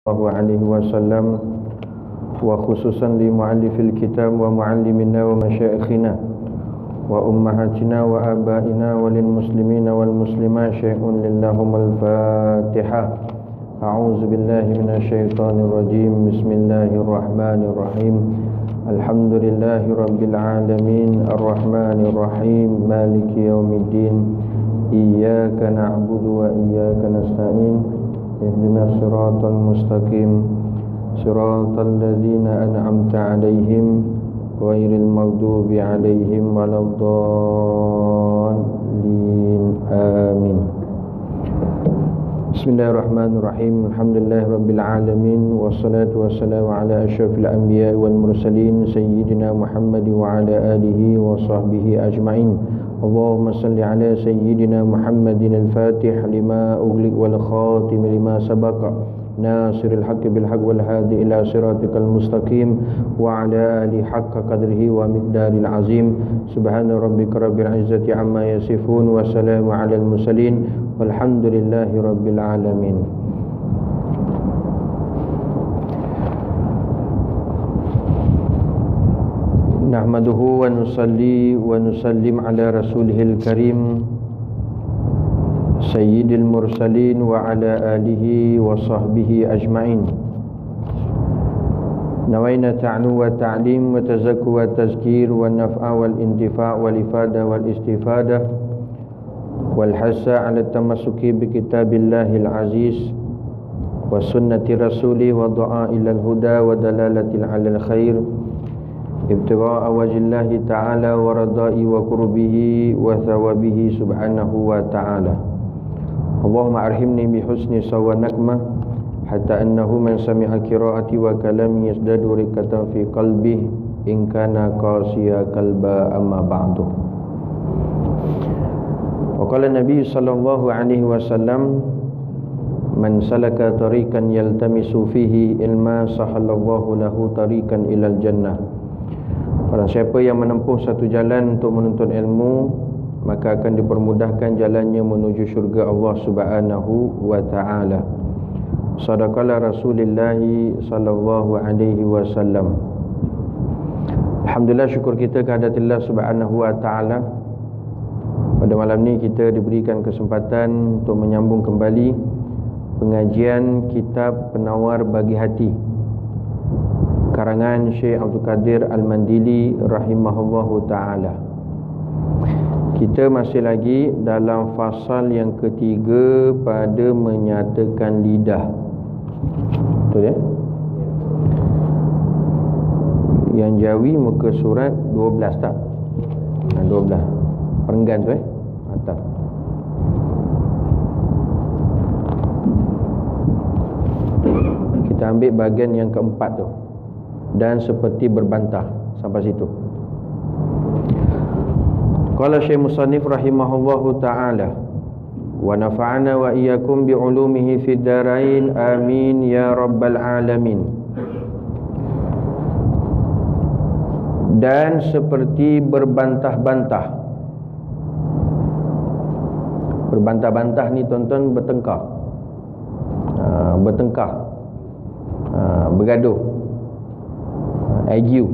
الله عليه وسلم وخصوصا لمؤلف الكتاب ومعلمنا ومشايخنا وأمهاتنا وآبائنا وللمسلمين والمسلمات شيء للهم الفاتحة. أعوذ بالله من الشيطان الرجيم. بسم الله الرحمن الرحيم. الحمد لله رب العالمين الرحمن الرحيم مالك يوم الدين إياك نعبد وإياك نستعين اهدنا الصراط المستقيم صراط الذين أنعمت عليهم غير المغضوب عليهم ولا الضالين آمين. Bismillahirrahmanirrahim. Alhamdulillah rabbil alamin wassalatu wassalamu ala asyrafil anbiya'i wal mursalin sayyidina Muhammad wa ala alihi wa sahbihi ajma'in. Allahumma salli ala sayyidina Muhammadin al-fatih lima ughliq wal khatim lima sabaqa nasiril haqqi bil haqq wal hadi ila siratikal mustaqim wa ala alihi haqqa qadrihi wa miqdaril azim. Subhana rabbika rabbil izzati amma yasifun wa salamun alal mursalin walhamdulillahi rabbil alamin. Nahmaduhu wa nusalli wa nusallim ala rasulihil karim sayyidil mursalin wa ala alihi wa sahbihi ajma'in. Nawaina ta'nu wa ta'lim wa tazakku wa tazkir wa naf'a wal intifa' wal ifada wal istifadah wal hasa ala tamassuki bi kitabillahil aziz wa sunnati rasuli wa du'a ilal huda wa dalalatil alal khair ibtigha'a wajhillahi ta'ala wa radai wa qurbihi wa thawabihi subhanahu wa ta'ala. Allahumma arhimni bi husni sawa nakmah hatta annahu man sami'a qira'ati wa kalami yasdadu rikatan fi qalbihi in kana qasiya qalba amma ba'du. Wa qala Nabi sallallahu alaihi wasallam man salaka tariqan yaltamisu fihi ilma sahalallahu lahu tariqan ilal jannah. Barang siapa yang menempuh satu jalan untuk menuntut ilmu, maka akan dipermudahkan jalannya menuju syurga Allah Subhanahu wa taala. Sadaqala Rasulullah sallallahu alaihi wasallam. Alhamdulillah, syukur kita kehadirat Allah Subhanahu wa taala. Pada malam ni kita diberikan kesempatan untuk menyambung kembali pengajian kitab Penawar Bagi Hati karangan Syekh Abdul Qadir Al-Mandili rahimahullahu ta'ala. Kita masih lagi dalam fasal yang ketiga pada menyatakan lidah. Betul ya? Yang Jawi muka surat 12 tak? 12 perenggan tu atas. Kita ambil bahagian yang keempat tu. Dan seperti berbantah sampai situ. Qala Syekh Musannif rahimahullahu ta'ala wa nafa'ana wa iyyakum bi'ulumihi fid darain amin ya rabbal alamin. Dan seperti berbantah-bantah. Berbantah-bantah ni tuan-tuan bertengkar. Bertengkar. Bergaduh. Argue.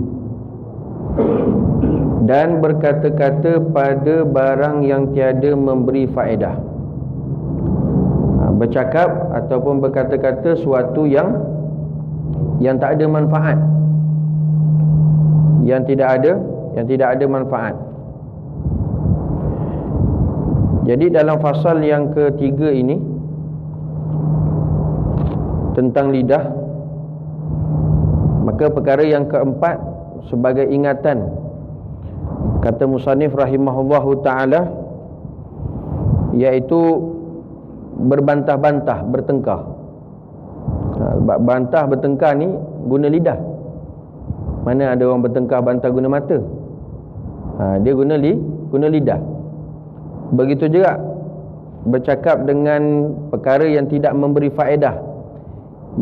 Dan berkata-kata pada barang yang tiada memberi faedah. Bercakap ataupun berkata-kata sesuatu yang tak ada manfaat. Yang tidak ada manfaat. Jadi dalam fasal yang ketiga ini tentang lidah, maka perkara yang keempat sebagai ingatan, kata musannif rahimahullahu ta'ala, iaitu berbantah-bantah, bertengkar. Bantah bertengkar ni guna lidah. Mana ada orang bertengkar bantah guna mata? Dia guna lidah. Begitu juga bercakap dengan perkara yang tidak memberi faedah,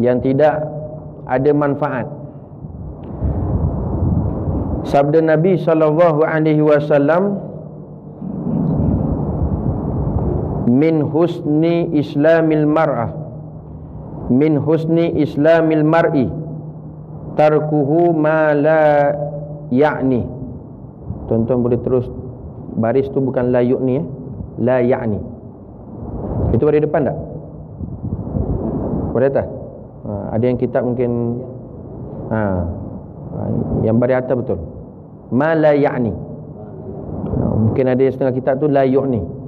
yang tidak ada manfaat. Sabda Nabi sallallahu alaihi wasallam, min husni islamil mar'ah min husni islamil mar'i tarkuhu ma la ya'ni. Tuan-tuan boleh terus baris tu, bukan la yu'ni la ya'ni. Itu ada depan tak? Boleh tak? Ada yang kitab mungkin yang baris atas betul. Ma la ya'ni. Mungkin ada setengah kitab tu la yu'ni.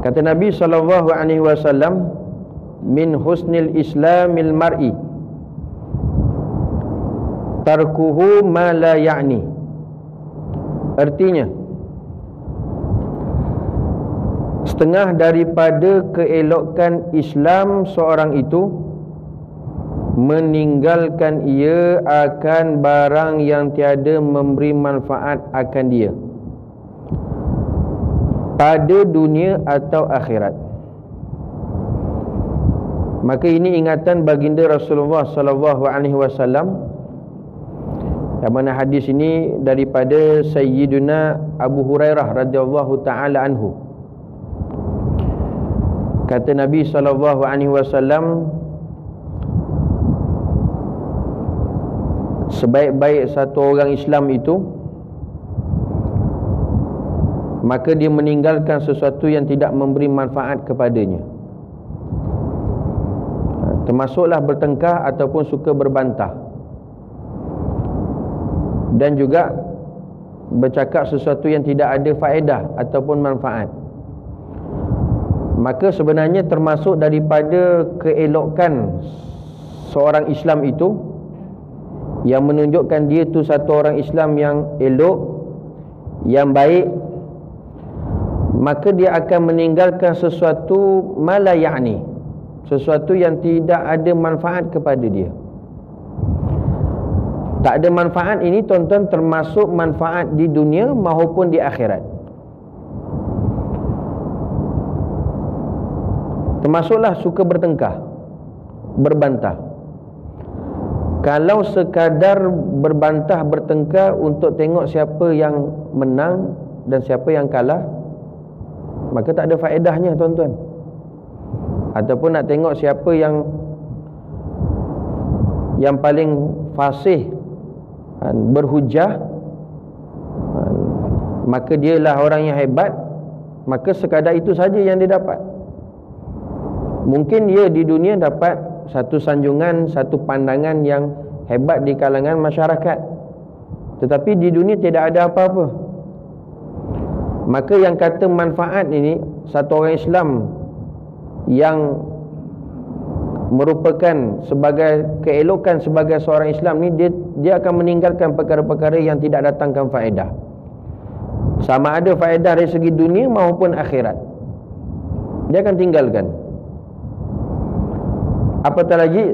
Kata Nabi SAW, min husnil islamil mar'i tarkuhu ma la ya'ni. Artinya, setengah daripada keelokan Islam seorang itu meninggalkan ia akan barang yang tiada memberi manfaat akan dia pada dunia atau akhirat. Maka ini ingatan baginda Rasulullah sallallahu alaihi wasallam, yang mana hadis ini daripada Sayyiduna Abu Hurairah radhiyallahu taala anhu. Kata Nabi sallallahu alaihi wasallam, sebaik-baik satu orang Islam itu, maka dia meninggalkan sesuatu yang tidak memberi manfaat kepadanya, termasuklah bertengkar ataupun suka berbantah, dan juga bercakap sesuatu yang tidak ada faedah ataupun manfaat. Maka sebenarnya termasuk daripada keelokan seorang Islam itu, yang menunjukkan dia tu satu orang Islam yang elok, yang baik, maka dia akan meninggalkan sesuatu mala ya'ni, sesuatu yang tidak ada manfaat kepada dia. Tak ada manfaat ini, tuan-tuan, termasuk manfaat di dunia maupun di akhirat. Termasuklah suka bertengkar, berbantah. Kalau sekadar berbantah, bertengkar untuk tengok siapa yang menang dan siapa yang kalah, maka tak ada faedahnya, tuan-tuan. Ataupun nak tengok siapa yang paling fasih, berhujah, maka dialah orang yang hebat, maka sekadar itu saja yang dia dapat. Mungkin dia di dunia dapat satu sanjungan, satu pandangan yang hebat di kalangan masyarakat, tetapi di dunia tidak ada apa-apa. Maka yang kata manfaat ini, satu orang Islam yang merupakan sebagai keelokan sebagai seorang Islam ni, dia akan meninggalkan perkara-perkara yang tidak datangkan faedah, sama ada faedah dari segi dunia maupun akhirat. Dia akan tinggalkan. Apatah lagi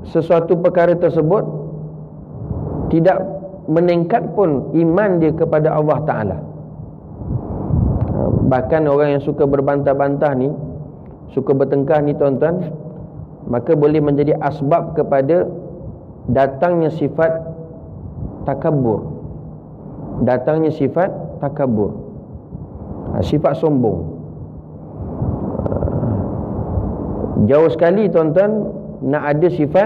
sesuatu perkara tersebut tidak meningkat pun iman dia kepada Allah Ta'ala. Bahkan orang yang suka berbantah-bantah ni, suka bertengkar ni, tuan-tuan, maka boleh menjadi asbab kepada datangnya sifat takabur. Datangnya sifat takabur, sifat sombong. Jauh sekali, tuan-tuan, nak ada sifat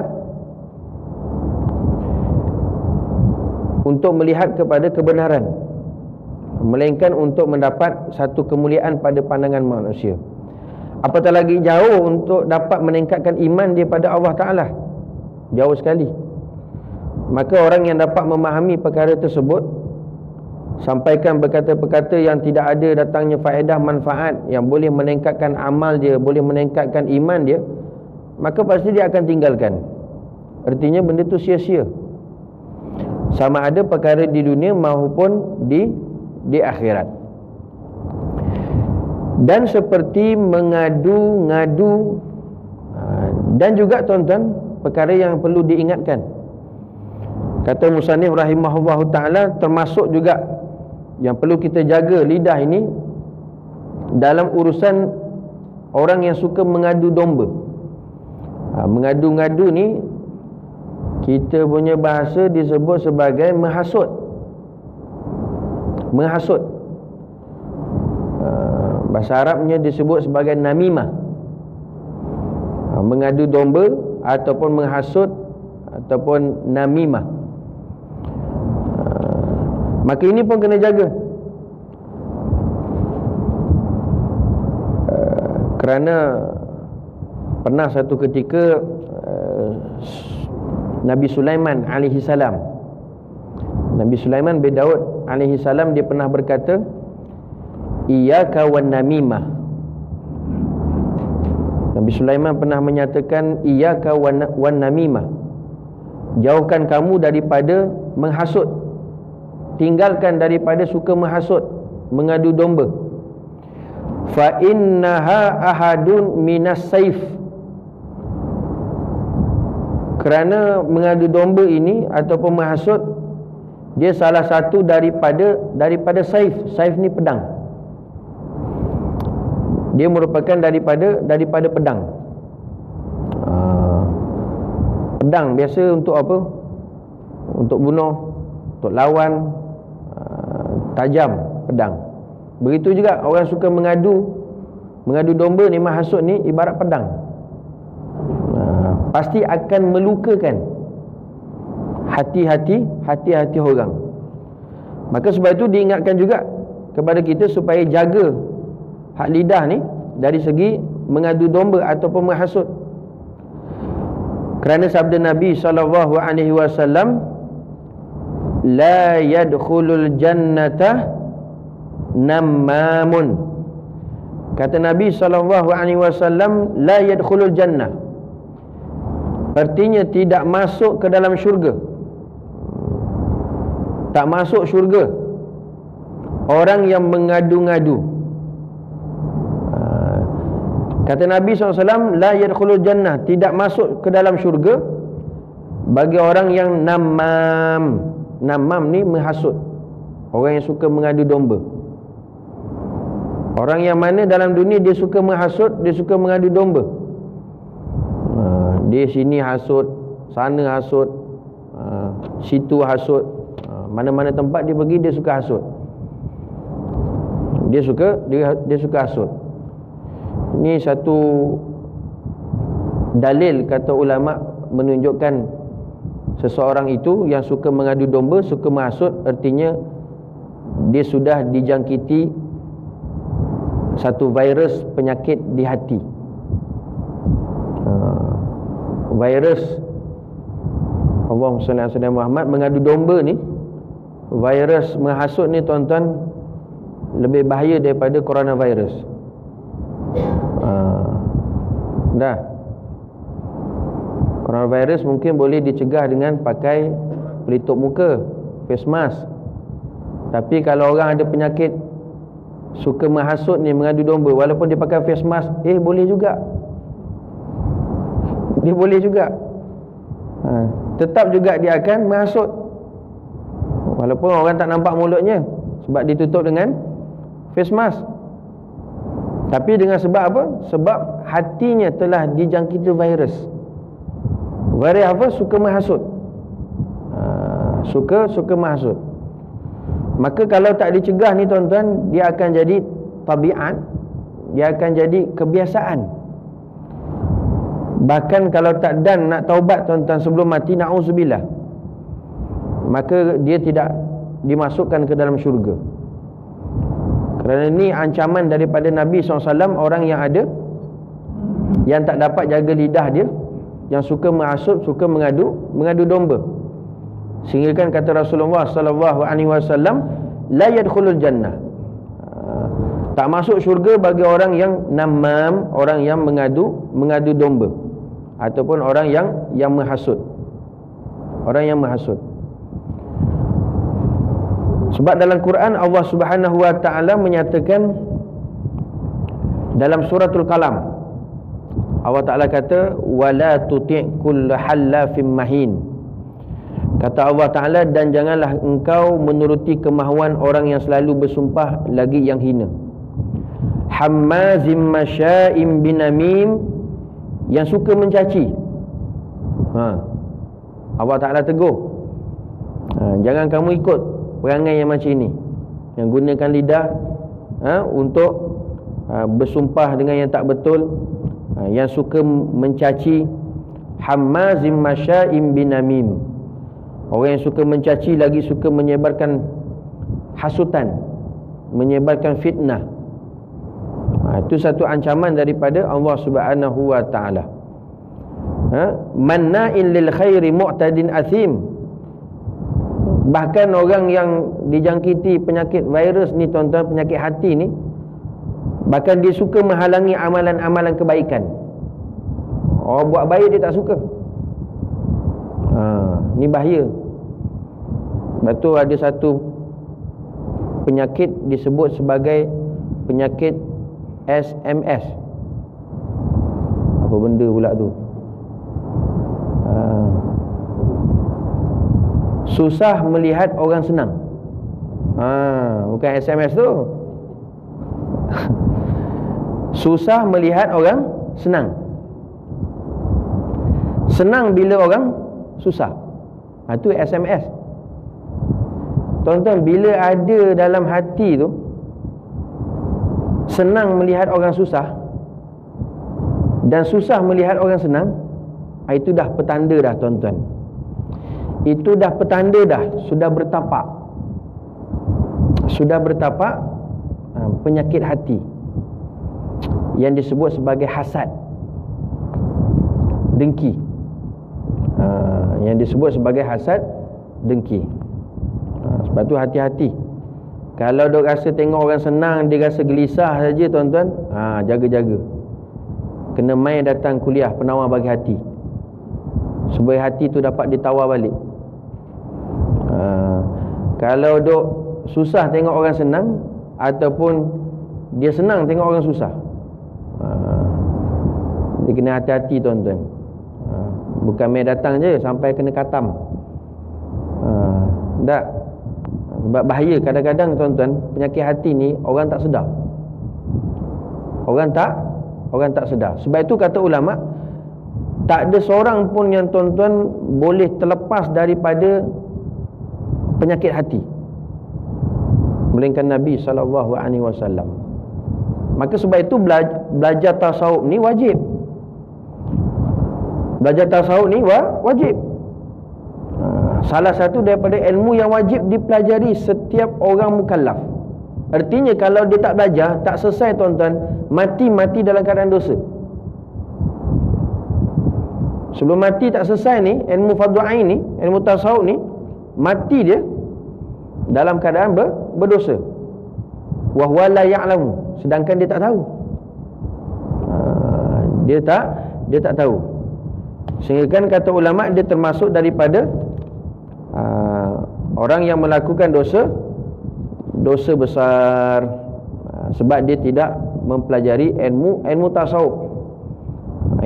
untuk melihat kepada kebenaran, melainkan untuk mendapat satu kemuliaan pada pandangan manusia. Apatah lagi jauh untuk dapat meningkatkan iman dia pada Allah Ta'ala. Jauh sekali. Maka orang yang dapat memahami perkara tersebut, sampaikan berkata-perkata yang tidak ada datangnya faedah manfaat yang boleh meningkatkan amal dia, boleh meningkatkan iman dia, maka pasti dia akan tinggalkan. Artinya benda tu sia-sia, sama ada perkara di dunia maupun di akhirat. Dan seperti mengadu-ngadu, dan juga, tuan-tuan, perkara yang perlu diingatkan, kata musannif rahimahullahu ta'ala, termasuk juga yang perlu kita jaga lidah ini dalam urusan orang yang suka mengadu domba. Mengadu-ngadu ni, kita punya bahasa disebut sebagai menghasut. Menghasut, bahasa Arabnya disebut sebagai namimah. mengadu domba ataupun menghasut ataupun namimah. Maka ini pun kena jaga. Kerana pernah satu ketika Nabi Sulaiman alaihi salam, Nabi Sulaiman bin Daud alaihi salam, dia pernah berkata, iyyaka wan namimah. Nabi Sulaiman pernah menyatakan iyyaka wan namimah, jauhkan kamu daripada menghasut, tinggalkan daripada suka menghasut, mengadu domba. Fa innaha ahadun minas saif, kerana mengadu domba ini ataupun menghasut, dia salah satu daripada saif. Saif ni pedang. Dia merupakan daripada pedang. Pedang biasa untuk apa? Untuk bunuh, untuk lawan, tajam pedang. Begitu juga orang suka mengadu domba ni, menghasut ni ibarat pedang. Pasti akan melukakan hati-hati orang. Maka sebab itu diingatkan juga kepada kita supaya jaga hak lidah ni dari segi mengadu domba ataupun menghasut. Kerana sabda Nabi SAW, la yadkhulul jannata nammamun. Kata Nabi SAW, la yadkhulul jannah, artinya tidak masuk ke dalam syurga, tak masuk syurga orang yang mengadu-ngadu. Kata Nabi SAW, la yadkhulul jannah, tidak masuk ke dalam syurga bagi orang yang namam. Namam ni menghasut, orang yang suka mengadu domba. Orang yang mana dalam dunia dia suka menghasut, dia suka mengadu domba. Dia sini hasut, sana hasut, situ hasut, mana-mana tempat dia pergi dia suka hasut. Dia suka hasut. Ini satu dalil, kata ulama, menunjukkan seseorang itu yang suka mengadu domba, suka menghasut, artinya dia sudah dijangkiti satu virus penyakit di hati. Virus, Allahumma salli ala sayyidina Muhammad, mengadu domba ni, virus menghasut ni tuan-tuan, lebih bahaya daripada coronavirus. Dah, coronavirus mungkin boleh dicegah dengan pakai pelitup muka, face mask. Tapi kalau orang ada penyakit suka menghasut ni, mengadu domba, walaupun dia pakai face mask, boleh juga. Dia boleh juga. Tetap juga dia akan menghasut, walaupun orang tak nampak mulutnya, sebab ditutup dengan face mask. Tapi dengan sebab apa? Sebab hatinya telah dijangkiti virus. Virus apa? Suka menghasut. Suka menghasut. Maka kalau tak dicegah ni tuan-tuan, dia akan jadi tabiat, dia akan jadi kebiasaan. Bahkan kalau tak dan nak taubat tuan-tuan sebelum mati, na'udzubillah, maka dia tidak dimasukkan ke dalam syurga. Kerana ini ancaman daripada Nabi SAW, orang yang yang tak dapat jaga lidah dia, yang suka menghasut, suka mengadu domba. Sehingga kan kata Rasulullah SAW, la yadkhulul jannah, tak masuk syurga bagi orang yang namam, orang yang mengadu domba, ataupun orang yang menghasut. Orang yang menghasut. Sebab dalam Quran Allah Subhanahu wa taala menyatakan dalam suratul Qalam, Allah Taala kata, wala tuti' kull halafim mahin. Kata Allah Ta'ala, dan janganlah engkau menuruti kemahuan orang yang selalu bersumpah lagi yang hina. Hammazim masya'im binamim, yang suka mencaci. Allah Ta'ala tegur, jangan kamu ikut perangai yang macam ini, yang gunakan lidah untuk bersumpah dengan yang tak betul, Yang suka mencaci, hammazim masya'im binamim, orang yang suka mencaci lagi suka menyebarkan hasutan, menyebarkan fitnah. Itu satu ancaman daripada Allah Subhanahu wa taala. Manna'in lil khairi mu'tadin athim. Bahkan orang yang dijangkiti penyakit virus ni tuan-tuan, penyakit hati ni, bahkan dia suka menghalangi amalan-amalan kebaikan. Orang buat baik dia tak suka. Ni bahaya. Sebab tu ada satu penyakit disebut sebagai penyakit SMS. Apa benda pula tu? Susah melihat orang senang. Bukan SMS tu. Susah melihat orang senang. Senang bila orang susah. Itu SMS. Tuan-tuan, bila ada dalam hati tu senang melihat orang susah dan susah melihat orang senang, itu dah petanda dah tuan-tuan. Itu dah petanda dah, sudah bertapak. Sudah bertapak penyakit hati yang disebut sebagai hasad, dengki. Yang disebut sebagai hasad, dengki. Sebab tu hati-hati. Kalau dok rasa tengok orang senang, dia rasa gelisah saja tuan-tuan, jaga-jaga. Kena mai datang kuliah penawar bagi hati, supaya hati tu dapat ditawar balik. Kalau dok susah tengok orang senang, ataupun dia senang tengok orang susah, dia kena hati-hati tuan-tuan. Bukan mai datang je sampai kena katam. Tak. Sebab bahaya kadang-kadang tuan-tuan, penyakit hati ni orang tak sedar. Orang tak sedar. Sebab itu kata ulama, tak ada seorang pun yang tuan-tuan boleh terlepas daripada penyakit hati melainkan Nabi SAW. Maka sebab itu belajar tasawuf ni wajib. Belajar tasawuf ni wajib. Salah satu daripada ilmu yang wajib dipelajari setiap orang mukallaf. Artinya kalau dia tak belajar, tak selesai tuan-tuan, mati dalam keadaan dosa. Sebelum mati tak selesai ni, ilmu fardu ain ni, ilmu tasawuf ni, mati dia dalam keadaan berdosa. Wa huwa la ya'lamu, sedangkan dia tak tahu. Dia tak tahu. Sehingga kan kata ulama, dia termasuk daripada orang yang melakukan dosa besar, sebab dia tidak mempelajari ilmu tasawuf.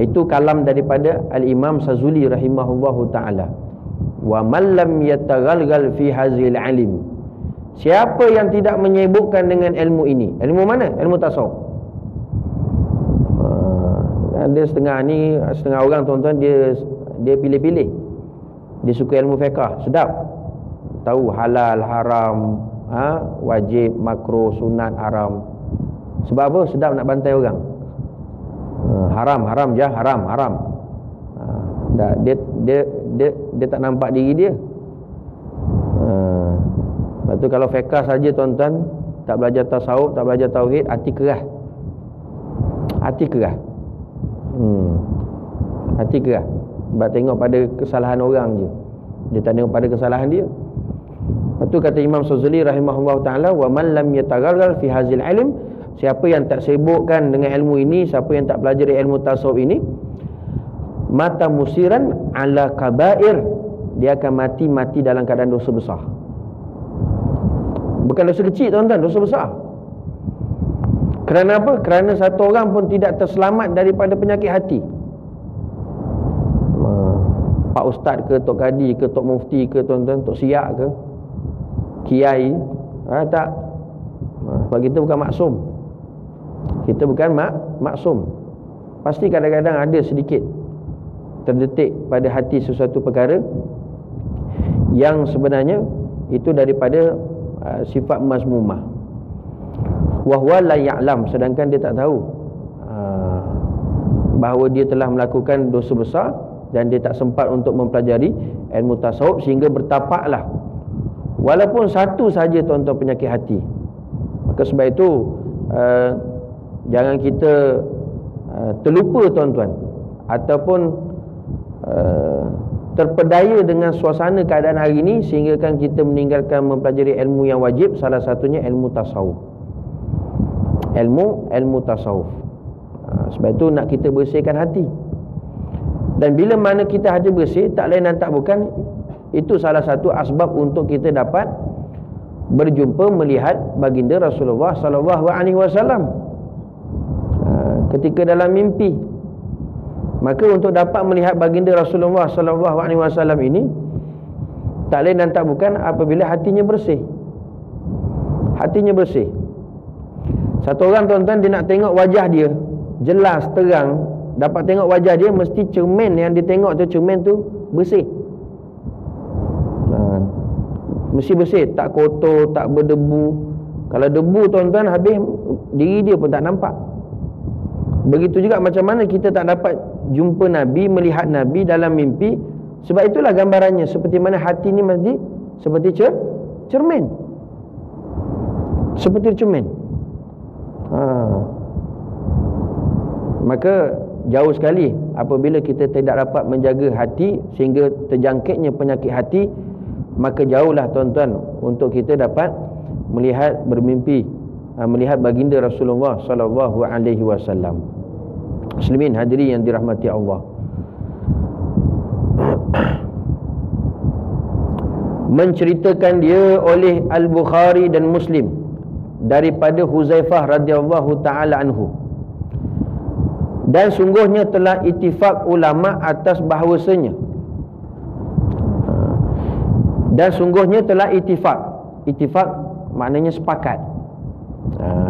Itu kalam daripada Al-Imam Sazuli rahimahullahu ta'ala. Wa man lam yataghalghal fi hazil alim, siapa yang tidak menyibukkan dengan ilmu ini. Ilmu mana? Ilmu tasawuf. Ada setengah orang tuan-tuan, dia pilih-pilih. Dia suka ilmu fiqh, sedap, tahu halal, haram, wajib, makruh, sunat, haram. Sebab apa? Sedap nak bantai orang. Haram je, haram. Dia tak nampak diri dia. Lepas tu kalau fiqh saja tuan-tuan, tak belajar tasawuf, tak belajar tauhid, hati kerah. Hati kerah. Sebab tengok pada kesalahan orang je, dia tak tengok pada kesalahan dia. Lepas tu kata Imam Sazali rahimahullah ta'ala, wa man lam yataghalghal fi hazil ilm, siapa yang tak sibukkan dengan ilmu ini, siapa yang tak pelajari ilmu tasawuf ini, mata musiran ala kabair, dia akan mati dalam keadaan dosa besar. Bukan dosa kecil tuan-tuan, dosa besar. Kerana apa? Kerana satu orang pun tidak terselamat daripada penyakit hati. Pak Ustaz ke, Tok Kadi ke, Tok Mufti ke tuan-tuan, Tok Siak ke, Kiai, tak. Sebab kita bukan maksum. Kita bukan maksum. Pasti kadang-kadang ada sedikit terdetik pada hati sesuatu perkara yang sebenarnya itu daripada sifat mazmumah. Wa huwa la ya'lam, sedangkan dia tak tahu. bahawa dia telah melakukan dosa besar dan dia tak sempat untuk mempelajari ilmu tasawuf, sehingga bertapaklah walaupun satu saja tuan-tuan penyakit hati. Maka sebab itu jangan kita terlupa tuan-tuan, ataupun terpedaya dengan suasana keadaan hari ini sehingga kan kita meninggalkan mempelajari ilmu yang wajib. Salah satunya ilmu tasawuf, ilmu tasawuf. Sebab itu nak kita bersihkan hati. Dan bila mana kita hati bersih, tak lain dan tak bukan, itu salah satu asbab untuk kita dapat berjumpa, melihat baginda Rasulullah sallallahu alaihi wasallam ketika dalam mimpi. Maka untuk dapat melihat baginda Rasulullah sallallahu alaihi wasallam ini, tak lain dan tak bukan apabila hatinya bersih. Hatinya bersih. Satu orang tuan-tuan, dia nak tengok wajah dia jelas, terang, dapat tengok wajah dia, mesti cermin yang dia tengok tu, cermin tu bersih. Mesti bersih, tak kotor, tak berdebu. Kalau debu tuan-tuan, habis diri dia pun tak nampak. Begitu juga macam mana kita tak dapat jumpa Nabi, melihat Nabi dalam mimpi. Sebab itulah gambarannya, seperti mana hati ni mesti seperti cermin. Seperti cermin. Maka jauh sekali apabila kita tidak dapat menjaga hati sehingga terjangkitnya penyakit hati, maka jauhlah tuan-tuan untuk kita dapat melihat, bermimpi, melihat baginda Rasulullah sallallahu alaihi wasallam. Muslimin hadirin yang dirahmati Allah, menceritakan dia oleh Al-Bukhari dan Muslim daripada Huzaifah radhiyallahu taala anhu, dan sungguhnya telah ittifaq ulama atas bahawasanya, dan sungguhnya telah ittifaq maknanya sepakat,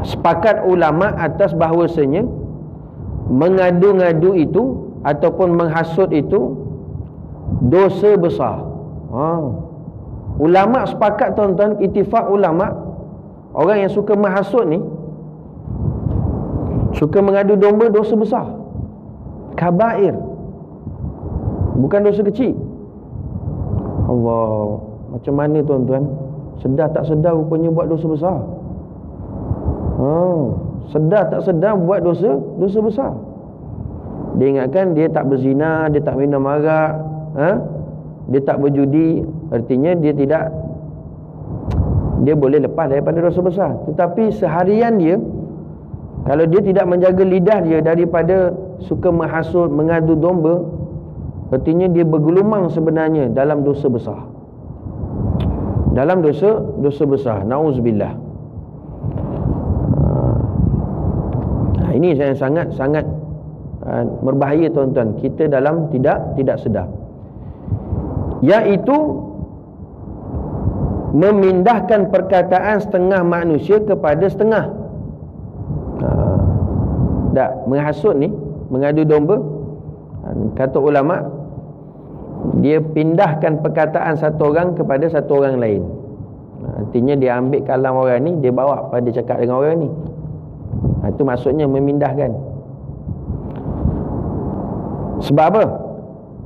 sepakat ulama atas bahawasanya mengadu-ngadu itu ataupun menghasut itu dosa besar. Ulama sepakat tuan-tuan, ittifaq ulama, orang yang suka menghasut ni, suka mengadu domba, dosa besar, kabair, bukan dosa kecil. Allah, macam mana tuan-tuan? Sedar tak sedar rupanya buat dosa besar. Sedar tak sedar buat dosa besar. Dia ingatkan dia tak berzina, dia tak minum arak, dia tak berjudi, artinya dia boleh lepas daripada dosa besar. Tetapi seharian dia, kalau dia tidak menjaga lidah dia daripada suka menghasut, mengadu domba, artinya dia bergelumang sebenarnya dalam dosa besar, dalam dosa besar. Nauzubillah. Ini yang sangat berbahaya tuan-tuan, kita dalam tidak sedar, iaitu memindahkan perkataan setengah manusia kepada setengah. Menghasut ni, mengadu domba, kata ulama, dia pindahkan perkataan satu orang kepada satu orang lain. Artinya dia ambil kalam orang ni, dia bawa pada cakap dengan orang ni. Itu maksudnya memindahkan. Sebab apa?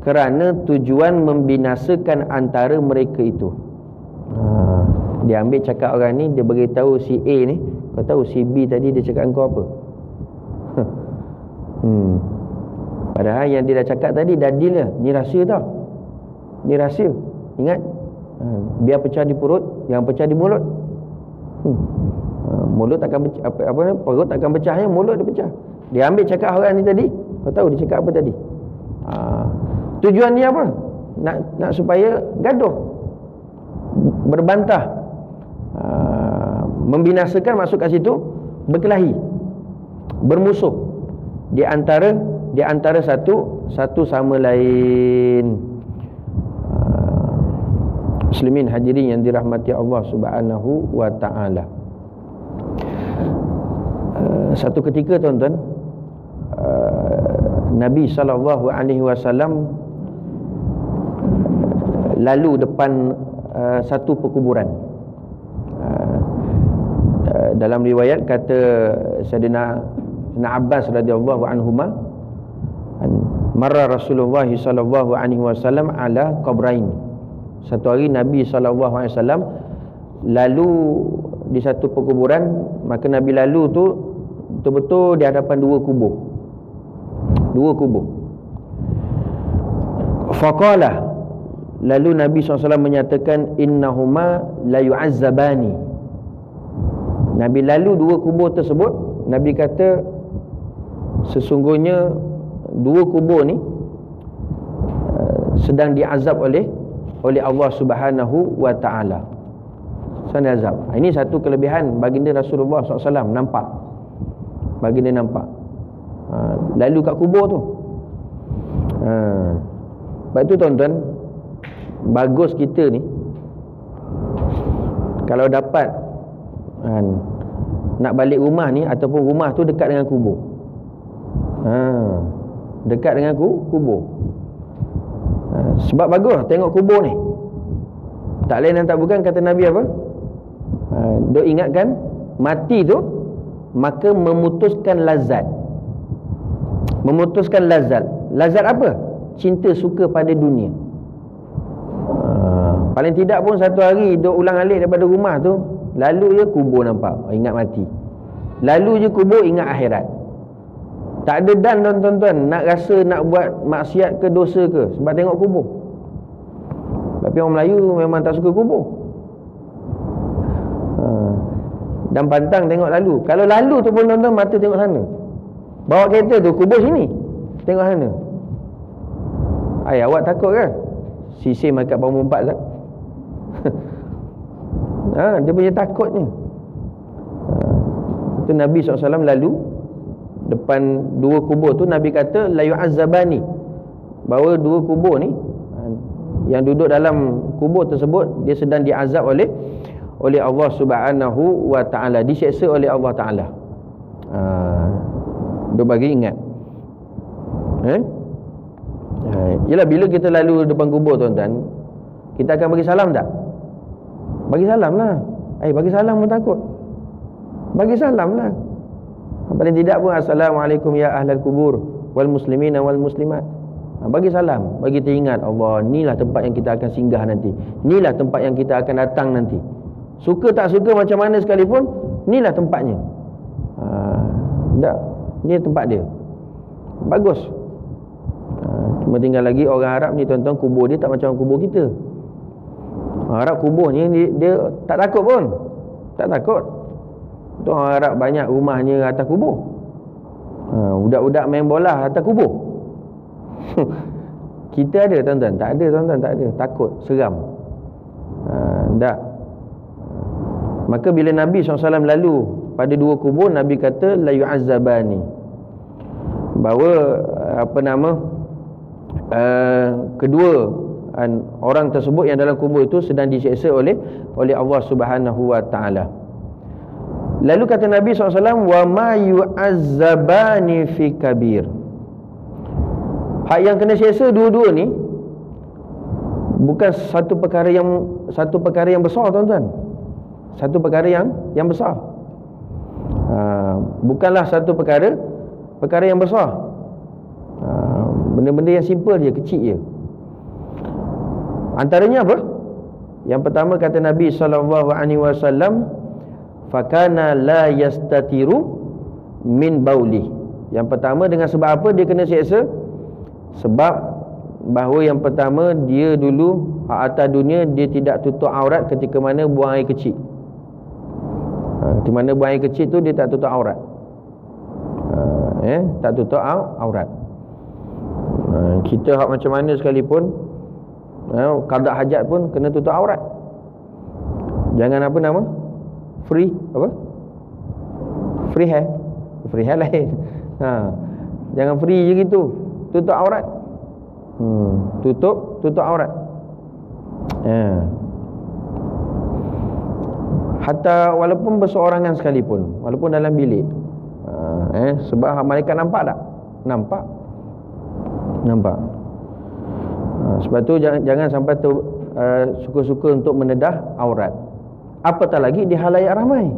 Kerana tujuan membinasakan antara mereka itu. Dia ambil cakap orang ni, dia beritahu si A ni, kau tahu si B tadi dia cakap engkau apa? Padahal yang dia dah cakap tadi dah deal lah. Ni rahsia tau. Ni rahsia. Ingat, biar pecah di perut, jangan pecah di mulut. Mulut takkan pecah, perut takkan pecahnya, mulut dia pecah. Dia ambil cakap orang ni tadi, kau tahu dia cakap apa tadi? Tujuan dia apa? Nak supaya gaduh, berbantah, membinasakan, masuk kat situ, berkelahi, bermusuh di antara satu sama lain. Muslimin hadirin yang dirahmati Allah Subhanahu wa taala. Satu ketika tuan-tuan, Nabi sallallahu alaihi wasallam lalu depan satu perkuburan. Dalam riwayat kata Sayyidina Abbas radhiyallahu anhuma, marra Rasulullah sallallahu alaihi wasallam ala qabrain. Satu hari Nabi sallallahu alaihi wasallam lalu di satu perkuburan, maka Nabi lalu tu betul-betul di hadapan dua kubur. Faqala, lalu Nabi SAW menyatakan, innahuma la yu'azzabani. Nabi lalu dua kubur tersebut, Nabi kata sesungguhnya dua kubur ni sedang diazab oleh Allah Subhanahu wa taala. Sedang diazab. Ini satu kelebihan baginda Rasulullah SAW, nampak. Baginda nampak. Lalu kat kubur tu. Sebab tu tuan-tuan, bagus kita ni kalau dapat nak balik rumah ni, ataupun rumah tu dekat dengan kubur. Dekat dengan kubur. Sebab bagus tengok kubur ni. Tak lain dan tak bukan, kata Nabi apa? Dok ingatkan mati tu maka memutuskan lazat. Memutuskan lazat. Lazat apa? Cinta suka pada dunia. Paling tidak pun satu hari duk ulang alik daripada rumah tu, lalu je kubur nampak, ingat mati. Lalu je kubur, ingat akhirat. Tak ada dan tuan-tuan nak rasa nak buat maksiat ke dosa ke, sebab tengok kubur. Tapi orang Melayu memang tak suka kubur. Dan pantang tengok lalu. Kalau lalu tu pun tuan-tuan mata tengok sana. Bawa kereta tu, kubur sini, tengok sana. Awak takut ke? Sisir makat bawah 4 tak? Dia punya takutnya. Itu Nabi SAW lalu depan dua kubur tu, Nabi kata la yu'azzabani, bahawa dua kubur ni, yang duduk dalam kubur tersebut, dia sedang diazab oleh Allah Subhanahu wa taala, diseksa oleh Allah Taala. Dia bagi ingat. Yalah, bila kita lalu depan kubur tuan-tuan, kita akan bagi salam tak? Bagi salam lah. Bagi salam pun takut. Bagi salam lah. Paling tidak pun, assalamualaikum ya ahlal kubur wal muslimina wal muslimat. Bagi salam, bagi kita ingat, Allah, inilah tempat yang kita akan singgah nanti, inilah tempat yang kita akan datang nanti. Suka tak suka macam mana sekalipun, inilah tempatnya. Ini tempat dia. Bagus. Cuma tinggal lagi orang Arab ni tuan-tuan, kubur dia tak macam kubur kita. Arab kubur ni dia tak takut pun. Tak takut. Tu orang Arab banyak rumahnya atas kubur. Budak-budak main bola atas kubur. Kita ada tuan-tuan? Tak ada tuan-tuan, tak ada. Takut, seram. Tak. Maka bila Nabi SAW lalu pada dua kubur, Nabi kata la yu'azzabani, bahawa kedua orang tersebut yang dalam kubur itu sedang diseksa oleh Allah Subhanahu wa taala. Lalu kata Nabi SAW, wa ma yu'azzabani fi kabir. Hak yang kena seksa dua-dua ni bukan satu perkara yang besar tuan-tuan. Satu perkara yang besar. Bukanlah satu perkara yang besar. Benda-benda yang simple je, kecil je. Antaranya apa? Yang pertama kata Nabi SAW, fakana la yastatiru min bauli. Yang pertama, dengan sebab apa dia kena seksa? Sebab bahawa yang pertama, dia dulu atas dunia dia tidak tutup aurat ketika mana buang air kecil. Di mana buang air kecil tu dia tak tutup aurat. Tak tutup aurat. Kita hak macam mana sekalipun, qada hajat pun kena tutup aurat. Jangan apa nama? Free hair lain. Jangan free je gitu. Tutup aurat. Tutup aurat. Hatta walaupun berseorangan sekalipun, walaupun dalam bilik. Sebab malaikat nampak tak? Nampak. Sebab tu jangan sampai suka-suka untuk mendedah aurat. Apatah lagi di halayak ramai.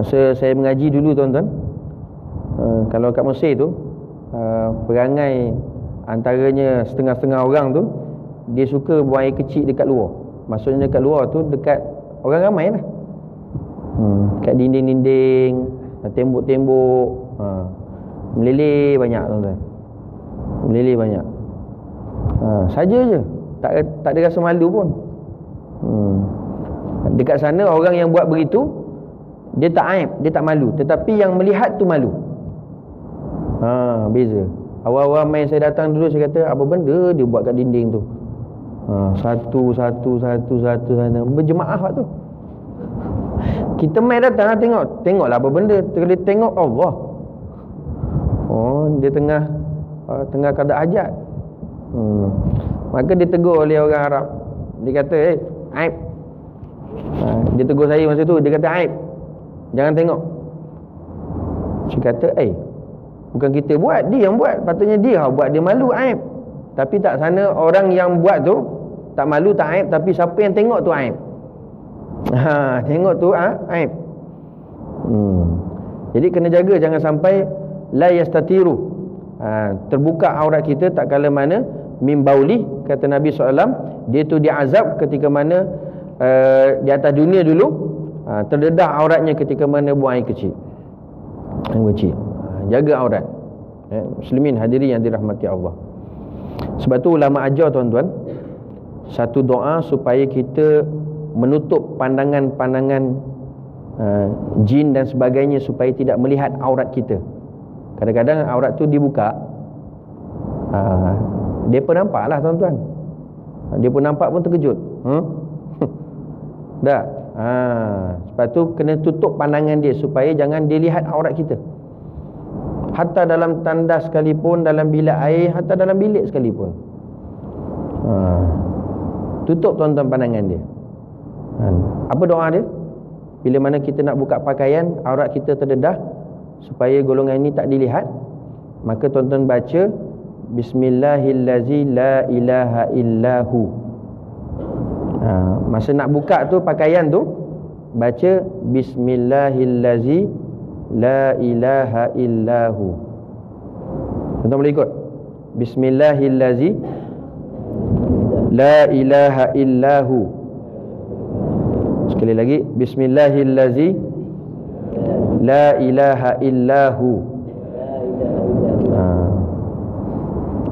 Saya mengaji dulu tuan-tuan, kalau kat Mesir tu, perangai antaranya setengah-setengah orang tu, dia suka buang air kecil dekat luar. Maksudnya dekat luar tu dekat orang ramai lah. Kat dinding-dinding, tembok-tembok, meleleh banyak tuan-tuan. Meleleh banyak. Saja je, tak ada rasa malu pun. Dekat sana orang yang buat begitu, dia tak aib, dia tak malu. Tetapi yang melihat tu malu. Beza. Awal-awal main saya datang dulu, saya kata apa benda dia buat kat dinding tu. Satu berjemaah tu. Kita main datang tengoklah apa benda. Kali tengok Allah. Dia tengah kada hajat. Maka dia tegur oleh orang Arab. Dia kata, aib. Dia tegur saya masa tu, dia kata aib, jangan tengok. Saya kata, bukan kita buat, dia yang buat. Patutnya dia buat, dia malu, aib. Tapi tak, sana orang yang buat tu tak malu, tak aib. Tapi siapa yang tengok tu aib. Tengok tu aib. Jadi kena jaga, jangan sampai la yastatiru, terbuka aurat kita tak kala mana mim bauli, kata Nabi SAW, dia tu diazab ketika mana di atas dunia dulu, terdedah auratnya ketika mana buang air kecil. Jaga aurat. Muslimin hadirin yang dirahmati Allah. Sebab tu ulama ajar tuan-tuan, satu doa supaya kita menutup pandangan-pandangan jin dan sebagainya, supaya tidak melihat aurat kita. Kadang-kadang aurat tu dibuka, dia pun nampak lah tuan-tuan. Dia pun nampak pun terkejut. Dah. Sebab tu kena tutup pandangan dia supaya jangan dia lihat aurat kita. Hatta dalam tandas sekalipun, dalam bilik air, hatta dalam bilik sekalipun. Tutup tuan-tuan pandangan dia. Apa doa dia? Bila mana kita nak buka pakaian, aurat kita terdedah, supaya golongan ini tak dilihat, maka tuan-tuan baca Bismillahillazi la ilaha illahu. Masa nak buka tu pakaian tu, baca Bismillahillazi la ilaha illahu. Tuan-tuan boleh ikut? Bismillahillazi la ilaha illahu. Sekali lagi, Bismillahillazi la ilaha illahu.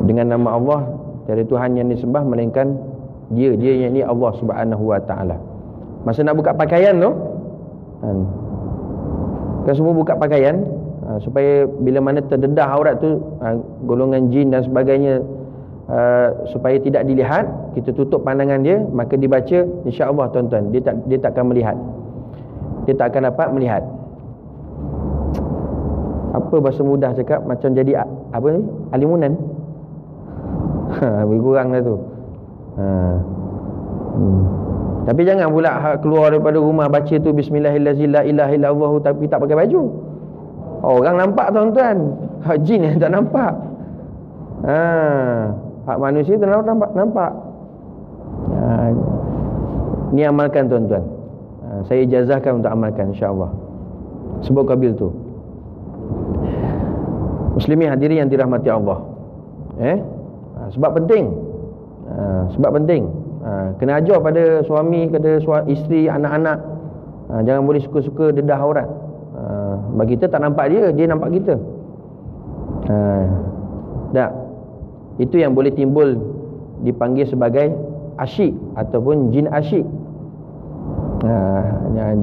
Dengan nama Allah, tiada Tuhan yang disembah melainkan Dia yang ini Allah Subhanahu wa ta'ala. Masa nak buka pakaian tu, kan semua buka pakaian, supaya bila mana terdedah aurat tu, golongan jin dan sebagainya, supaya tidak dilihat, kita tutup pandangan dia, maka dibaca, insya-Allah tuan-tuan, dia tak akan melihat. Dia tak akan dapat melihat. Apa bahasa mudah cakap, macam jadi apa ni? Alimunan. Lebih kurang lah tu. Tapi jangan pula keluar daripada rumah baca tu Bismillahirrahmanirrahim la ilaha illallah tapi tak pakai baju. Orang nampak tuan-tuan, jin yang tak nampak. Hak manusia tu nampak. Ni amalkan tuan-tuan. Saya ijazahkan untuk amalkan, insya-Allah. Sebab kabil tu. Muslimin hadirin yang dirahmati Allah. Sebab penting. Kena ajar pada suami, pada isteri, anak-anak. Jangan boleh suka-suka dedah aurat. Bagi kita tak nampak dia nampak kita. Tak. Itu yang boleh timbul, dipanggil sebagai asyik ataupun jin asyik.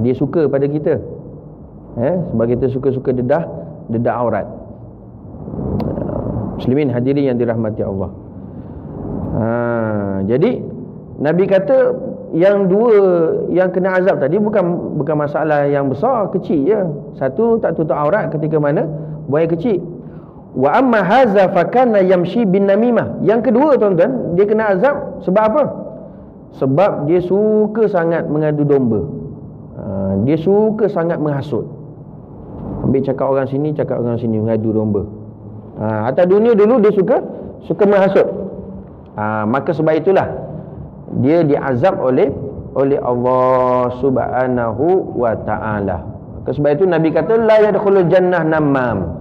Dia suka pada kita. Sebab kita suka-suka dedah aurat. Muslimin hadirin yang dirahmati Allah. Jadi Nabi kata yang dua yang kena azab tadi bukan masalah yang besar, kecil je. Satu, tak tutup aurat ketika mana buaya kecil. Wa amma haza fakana yamshi bin namimah. Yang kedua tuan-tuan, dia kena azab sebab apa? Sebab dia suka sangat mengadu domba. Dia suka sangat menghasut. Ambil cakap orang sini, mengadu domba. Atas dunia dulu dia suka menghasut. Maka sebab itulah dia diazab oleh Allah Subhanahu wa ta'ala. Sebab itu Nabi kata la yadkhulul jannah namam.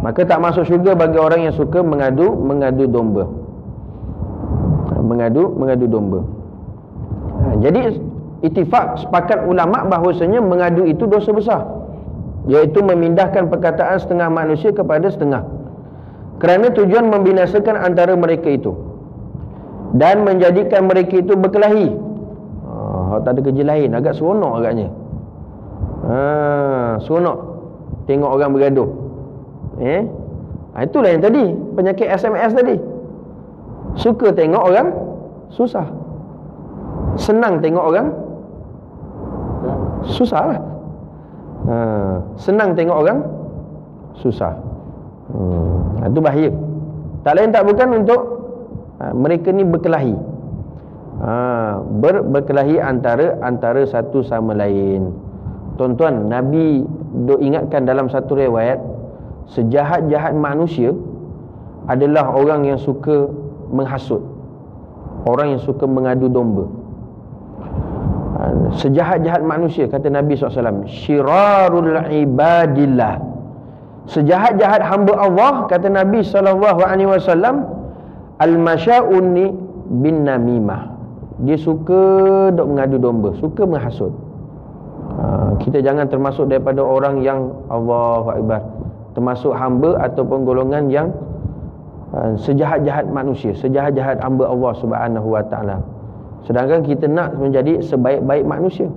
Maka tak masuk syurga bagi orang yang suka mengadu domba. Mengadu domba. Jadi ittifaq sepakat ulama bahawasanya mengadu itu dosa besar, iaitu memindahkan perkataan setengah manusia kepada setengah, kerana tujuan membinasakan antara mereka itu dan menjadikan mereka itu berkelahi. Tak ada kerja lain, agak seronok agaknya. Seronok tengok orang bergaduh. Itulah yang tadi, penyakit SMS tadi. Suka tengok orang susah, senang tengok orang susah lah. Senang tengok orang susah. Itu bahaya. Tak lain tak bukan untuk mereka ni berkelahi. Berkelahi antara satu sama lain. Tuan-tuan, Nabi dok ingatkan dalam satu riwayat, sejahat-jahat manusia adalah orang yang suka menghasut, orang yang suka mengadu domba. Sejahat-jahat manusia, kata Nabi SAW, syirarul ibadillah, sejahat-jahat hamba Allah, kata Nabi SAW, al-masya'uni bin namimah, dia suka dok mengadu domba, suka menghasut. Kita jangan termasuk daripada orang yang Allahu Akbar, termasuk hamba ataupun golongan yang sejahat-jahat manusia, sejahat-jahat hamba Allah Subhanahu wa ta'ala. Sedangkan kita nak menjadi sebaik-baik manusia.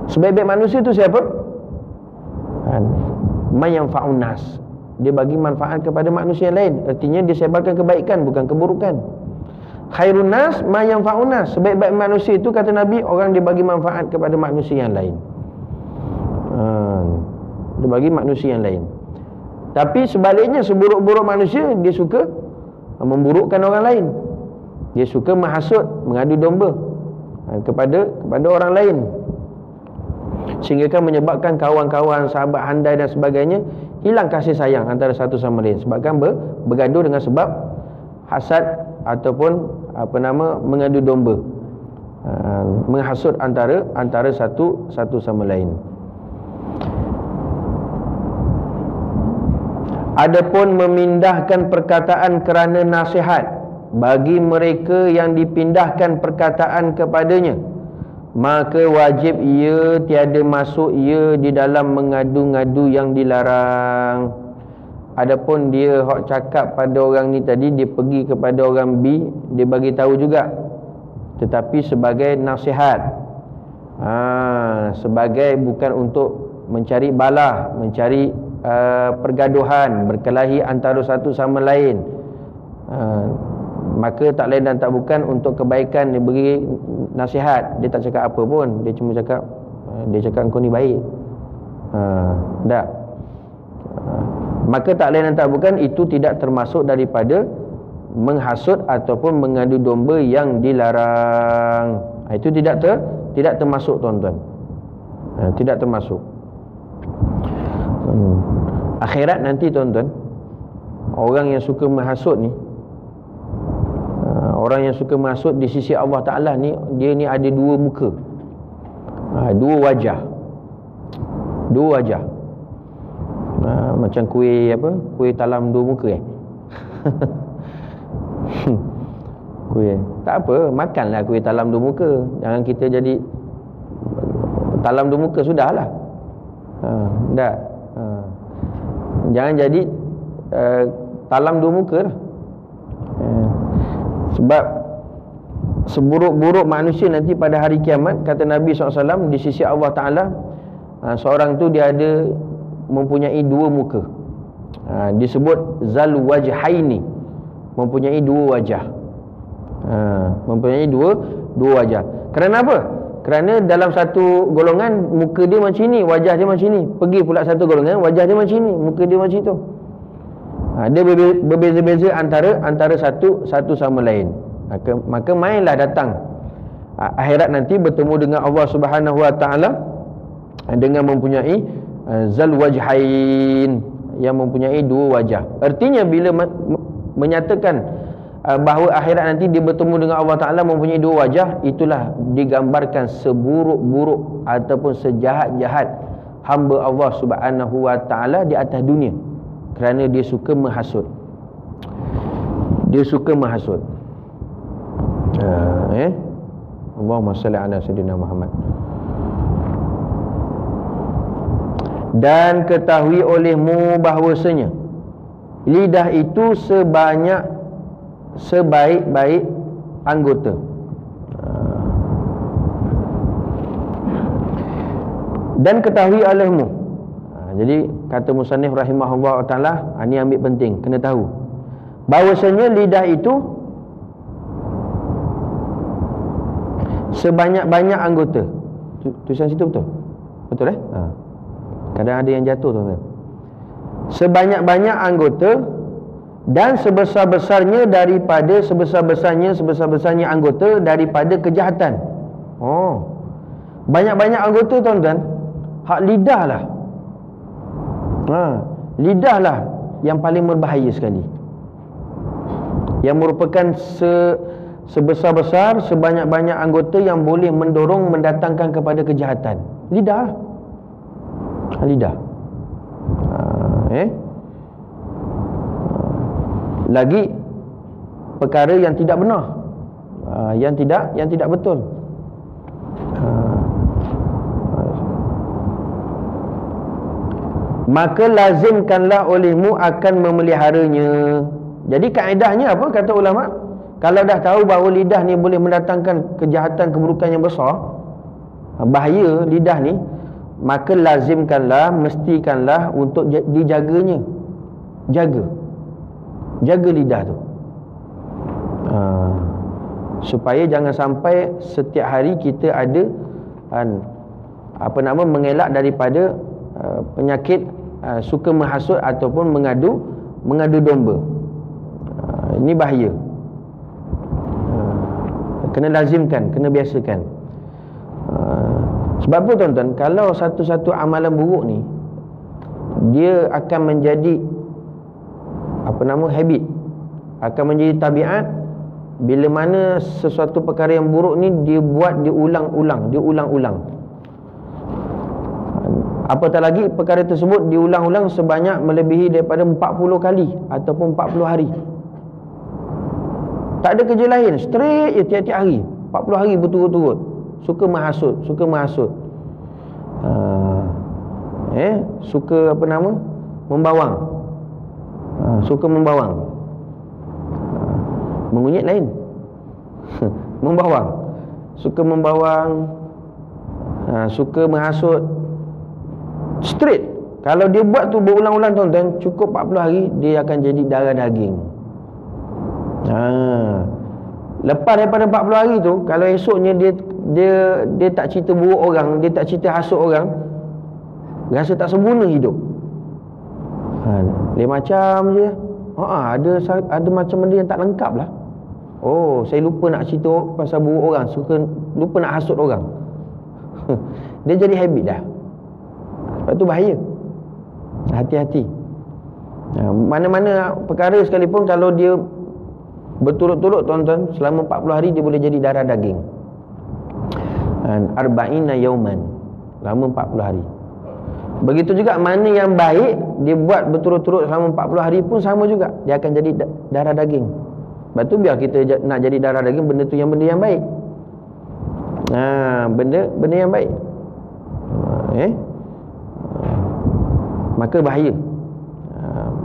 Sebaik-baik manusia itu siapa? Man yanfa'un nas, dia bagi manfaat kepada manusia yang lain. Artinya dia sebarkan kebaikan, bukan keburukan. Khairun nas man yanfa'un nas, sebaik-baik manusia itu, kata Nabi, orang dia bagi manfaat kepada manusia yang lain. Dia bagi manusia yang lain. Tapi sebaliknya, seburuk-buruk manusia, dia suka memburukkan orang lain. Dia suka menghasut, mengadu domba kepada orang lain, sehingga kan menyebabkan kawan-kawan, sahabat handai dan sebagainya hilang kasih sayang antara satu sama lain, sebabkan bergaduh dengan sebab hasad ataupun mengadu domba, menghasut antara satu sama lain. Adapun memindahkan perkataan kerana nasihat bagi mereka yang dipindahkan perkataan kepadanya, maka wajib ia tiada masuk ia di dalam mengadu-ngadu yang dilarang. Adapun dia hok cakap pada orang ni tadi, dia pergi kepada orang B, dia bagi tahu juga, tetapi sebagai nasihat, sebagai bukan untuk mencari balah, mencari pergaduhan, berkelahi antara satu sama lain. Maka tak lain dan tak bukan untuk kebaikan, dia beri nasihat. Dia tak cakap apa pun, dia cuma cakap, dia cakap kau ni baik. Tak. Maka tak lain dan tak bukan, itu tidak termasuk daripada menghasut ataupun mengadu domba yang dilarang. Itu tidak termasuk, tuan-tuan. Tidak termasuk. Akhirat nanti, tuan-tuan, orang yang suka menghasut ni, orang yang suka menghasut di sisi Allah Ta'ala ni, dia ni ada dua muka, dua wajah. Macam kuih talam dua muka kuih, tak apa, makanlah kuih talam dua muka. Jangan kita jadi talam dua muka, sudahlah. Jangan jadi talam dua muka lah. Sebab seburuk-buruk manusia nanti pada hari kiamat, kata Nabi SAW, di sisi Allah Ta'ala, seorang tu dia ada mempunyai dua muka. Disebut zal wajhaini, mempunyai dua wajah. Mempunyai dua wajah. Kerana apa? Kerana dalam satu golongan muka dia macam ni, wajah dia macam ni. Pergi pula satu golongan, wajah dia macam ni, muka dia macam tu. Dia berbeza-beza antara satu sama lain. Maka mainlah datang akhirat nanti bertemu dengan Allah Subhanahu Wa Taala dengan mempunyai zal wajhain, yang mempunyai dua wajah. Artinya bila menyatakan bahawa akhirat nanti dia bertemu dengan Allah Ta'ala mempunyai dua wajah, itulah digambarkan seburuk-buruk ataupun sejahat-jahat hamba Allah Subhanahu wa taala di atas dunia, kerana dia suka menghasut. Dia suka menghasut. Allahumma salli ala sayyidina Muhammad. Dan ketahui olehmu bahawasanya lidah itu sebaik-baik anggota. Dan ketahui olehmu. Jadi kata musannif rahimahullah taala, ini ambil penting, kena tahu bahawasanya lidah itu sebanyak-banyak anggota. Tulisan situ betul? Betul Kadang ada yang jatuh tuan-tuan. Sebanyak-banyak anggota dan sebesar-besarnya anggota daripada kejahatan. Banyak-banyak anggota tuan-tuan, hak lidah lah. Lidah lah yang paling berbahaya sekali, yang merupakan sebesar-besar, sebanyak-banyak anggota yang boleh mendorong, mendatangkan kepada kejahatan. Lidah. Lagi perkara yang tidak benar, yang tidak betul. Maka lazimkanlah olehmu akan memeliharanya. Jadi kaedahnya apa kata ulama? Kalau dah tahu bahawa lidah ni boleh mendatangkan kejahatan, keburukan yang besar, bahaya lidah ni, maka lazimkanlah, mestikanlah untuk dijaganya. Jaga lidah tu, supaya jangan sampai setiap hari kita ada mengelak daripada penyakit suka menghasut ataupun mengadu domba. Ini bahaya. Kena lazimkan, kena biasakan. Sebab apa tuan-tuan? Kalau satu-satu amalan buruk ni, dia akan menjadi habit, akan menjadi tabiat. Bila mana sesuatu perkara yang buruk ni dia buat, dia ulang-ulang. Apatah lagi perkara tersebut diulang-ulang sebanyak melebihi daripada 40 kali ataupun 40 hari. Tak ada kerja lain, straight je tiap-tiap hari, 40 hari berturut-turut, suka menghasut. Suka membawang. Suka membawang. Mengunyit lain. Membawang. Suka membawang, suka menghasut. Straight. Kalau dia buat tu berulang-ulang tuan-tuan, cukup 40 hari dia akan jadi darah daging. Lepas daripada 40 hari tu, kalau esoknya dia tak cerita buruk orang, dia tak cerita hasut orang, rasa tak sempurna hidup. Dia macam je. Ada macam benda yang tak lengkap lah. Saya lupa nak cerita pasal buruk orang, lupa nak hasut orang. Dia jadi habit dah. Sebab tu bahaya. Hati-hati. Mana-mana perkara sekalipun, kalau dia berturut-turut tuan-tuan, selama 40 hari dia boleh jadi darah daging. Arba'ina yauman, selama 40 hari. Begitu juga mana yang baik, dia buat berturut-turut selama 40 hari pun sama juga, dia akan jadi darah daging. Sebab tu biar kita nak jadi darah daging, benda tu yang benda yang baik. Benda yang baik. Maka bahaya.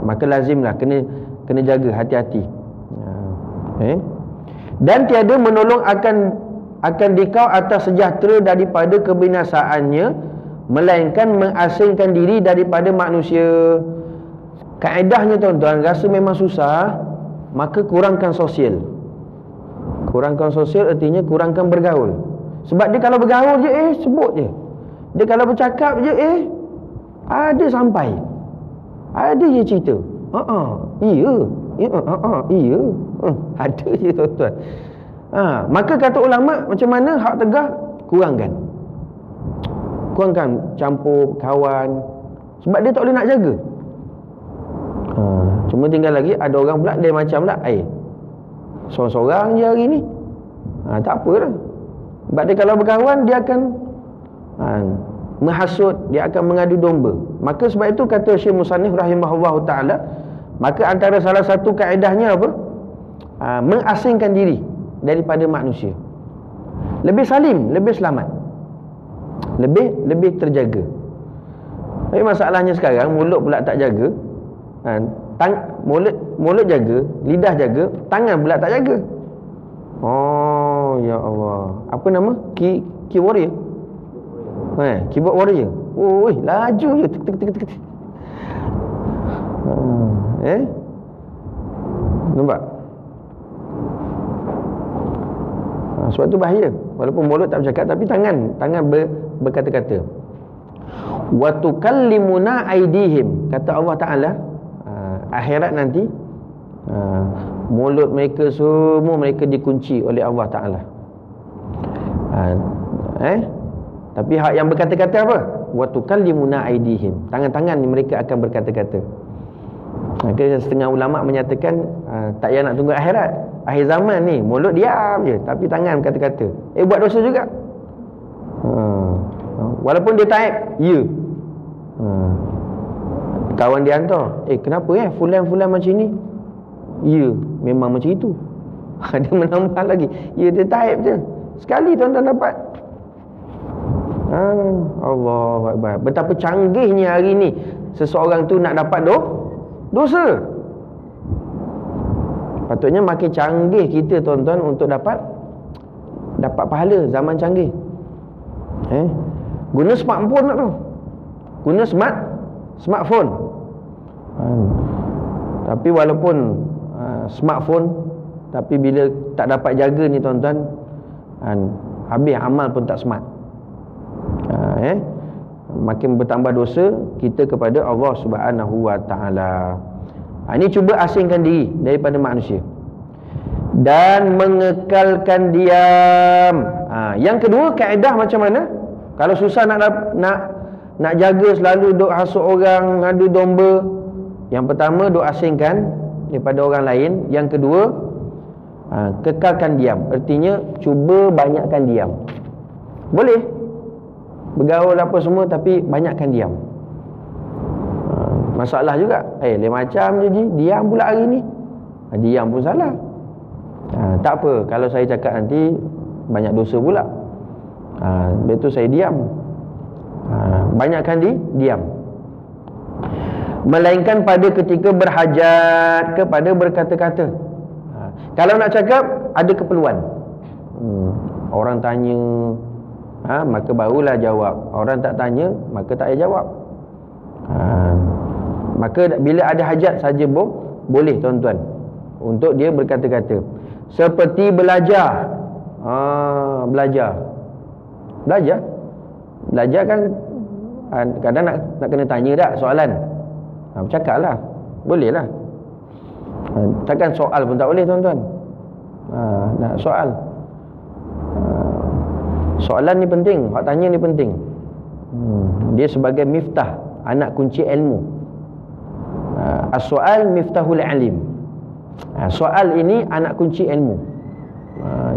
Maka lazimlah kena jaga, hati-hati. Dan tiada menolong akan dikau atas sejahtera daripada kebinasaannya, melainkan mengasingkan diri daripada manusia. Kaedahnya tuan-tuan, rasa memang susah, maka kurangkan sosial. Kurangkan sosial artinya kurangkan bergaul. Sebab dia kalau bergaul je sebut je. Dia kalau bercakap je ada sampai, ada je cerita. Iya. Ada je tuan-tuan. Maka kata ulama, macam mana hak tegah? Kurangkan campur kawan, sebab dia tak boleh nak jaga. Cuma tinggal lagi ada orang pula dia macam lah, sorang-sorang je hari ni, tak apa lah. Sebab dia kalau berkawan, dia akan menghasut, dia akan mengadu domba. Maka sebab itu kata Syekh Musannif rahimahullahu ta'ala, maka antara salah satu kaedahnya apa? Mengasingkan diri daripada manusia. Lebih salim, lebih selamat, lebih terjaga. Tapi masalahnya sekarang mulut pula tak jaga. Mulut jaga, lidah jaga, tangan pula tak jaga. Oh ya Allah. Apa nama? Key warrior. Keyboard warrior. Oi, laju je. Tek. Nampak? Sebab tu bahaya. Walaupun mulut tak bercakap, tapi tangan berkata-kata. Wa tukallimuna aydihim, kata Allah Taala, akhirat nanti mulut mereka semua mereka dikunci oleh Allah Taala. Tapi hak yang berkata-kata apa? Wa tukallimuna aydihim, tangan-tangan ni mereka akan berkata-kata. Maka setengah ulama menyatakan tak payah nak tunggu akhirat, akhir zaman ni mulut diam je, tapi tangan berkata-kata. Buat dosa juga. Walaupun dia taib, ya. Kawan dia hantar, kenapa fulan macam ni? Ya, memang macam itu. Dia menambah lagi, ya, dia taib je. Sekali tuan-tuan dapat. Allahu Akbar. Betapa canggihnya hari ni seseorang tu nak dapat dosa. Patutnya makin canggih kita tuan-tuan untuk dapat pahala zaman canggih. Guna smartphone tak tu? Guna smartphone. Tapi walaupun smartphone, tapi bila tak dapat jaga ni tuan-tuan, habis amal pun tak smart. Makin bertambah dosa kita kepada Allah Subhanahu wa ta'ala. Ini cuba asingkan diri daripada manusia dan mengekalkan diam. Yang kedua, kaedah macam mana? Kalau susah nak jaga selalu duk hasut orang, ngadu domba. Yang pertama, duk asingkan daripada orang lain. Yang kedua, kekalkan diam. Artinya cuba banyakkan diam. Boleh bergaul apa semua, tapi banyakkan diam. Masalah juga, lain macam je diam pula hari ni. Diam pun salah. Tak apa, kalau saya cakap nanti banyak dosa pula. Betul, saya diam. Banyakkan diam. Melainkan pada ketika berhajat kepada berkata-kata. Kalau nak cakap, ada keperluan. Orang tanya, maka barulah jawab. Orang tak tanya, maka tak payah jawab. Maka bila ada hajat saja boleh tuan-tuan untuk dia berkata-kata. Seperti belajar. Belajar kan kadang nak kena tanya tak soalan. Bercakap lah, boleh lah. Takkan soal pun tak boleh tuan-tuan. Nak soal. Soalan ni penting, hak tanya ni penting. Dia sebagai miftah, anak kunci ilmu. As-soal miftahul alim. Soal ini anak kunci ilmu.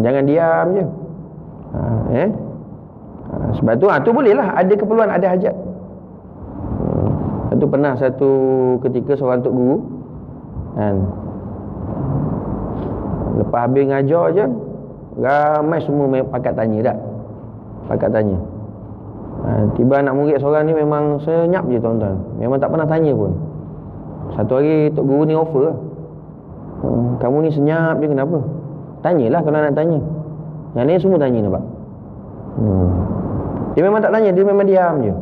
Jangan diam je. Sebab tu bolehlah, ada keperluan, ada hajat. Itu pernah satu ketika seorang tok guru kan, lepas habis ngajar je, ramai semua pakat tanya tak? Pakat tanya. Tiba anak murid seorang ni memang senyap je tuan-tuan, memang tak pernah tanya pun. Satu hari tok guru ni offer, kamu ni senyap je kenapa? Tanyalah kalau nak tanya. Yang ni semua tanya nampak. Dia memang tak tanya, dia memang diam je.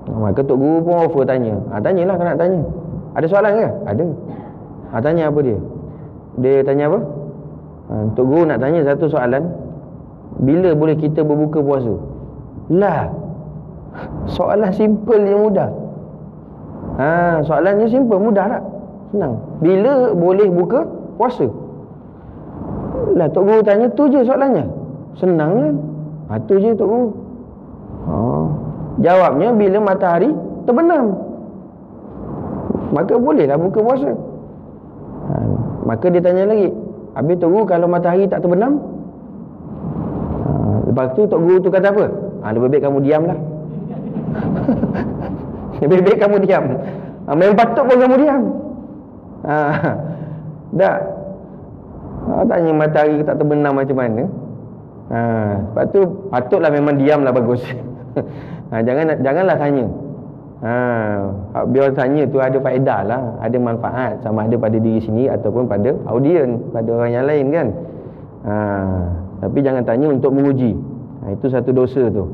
Maka tok guru pun offer tanya. Tanyalah kalau nak tanya. Ada soalan ke? Ada. Tanya apa dia? Dia tanya apa? Tok guru nak tanya satu soalan. Bila boleh kita berbuka puasa? Lah, soalan simple yang mudah. Soalannya simple, mudah tak? Senang. Bila boleh buka puasa? Lah, tok guru tanya tu je soalannya. Senang kan? Tu je tok guru. Jawabnya bila matahari terbenam, maka bolehlah buka puasa. Maka dia tanya lagi, habis tok guru kalau matahari tak terbenam? Lepas tu tok guru tu kata apa? Lebih baik kamu diamlah. Lebih baik kamu diam. Memang patut pun kamu diam. Tak. Tanya matahari tak terbenam macam mana. Lepas tu patutlah memang diamlah bagus. Janganlah tanya. Biar tanya tu ada faedah lah, ada manfaat, sama ada pada diri sendiri ataupun pada audien, pada orang yang lain kan. Tapi jangan tanya untuk menguji. Itu satu dosa tu.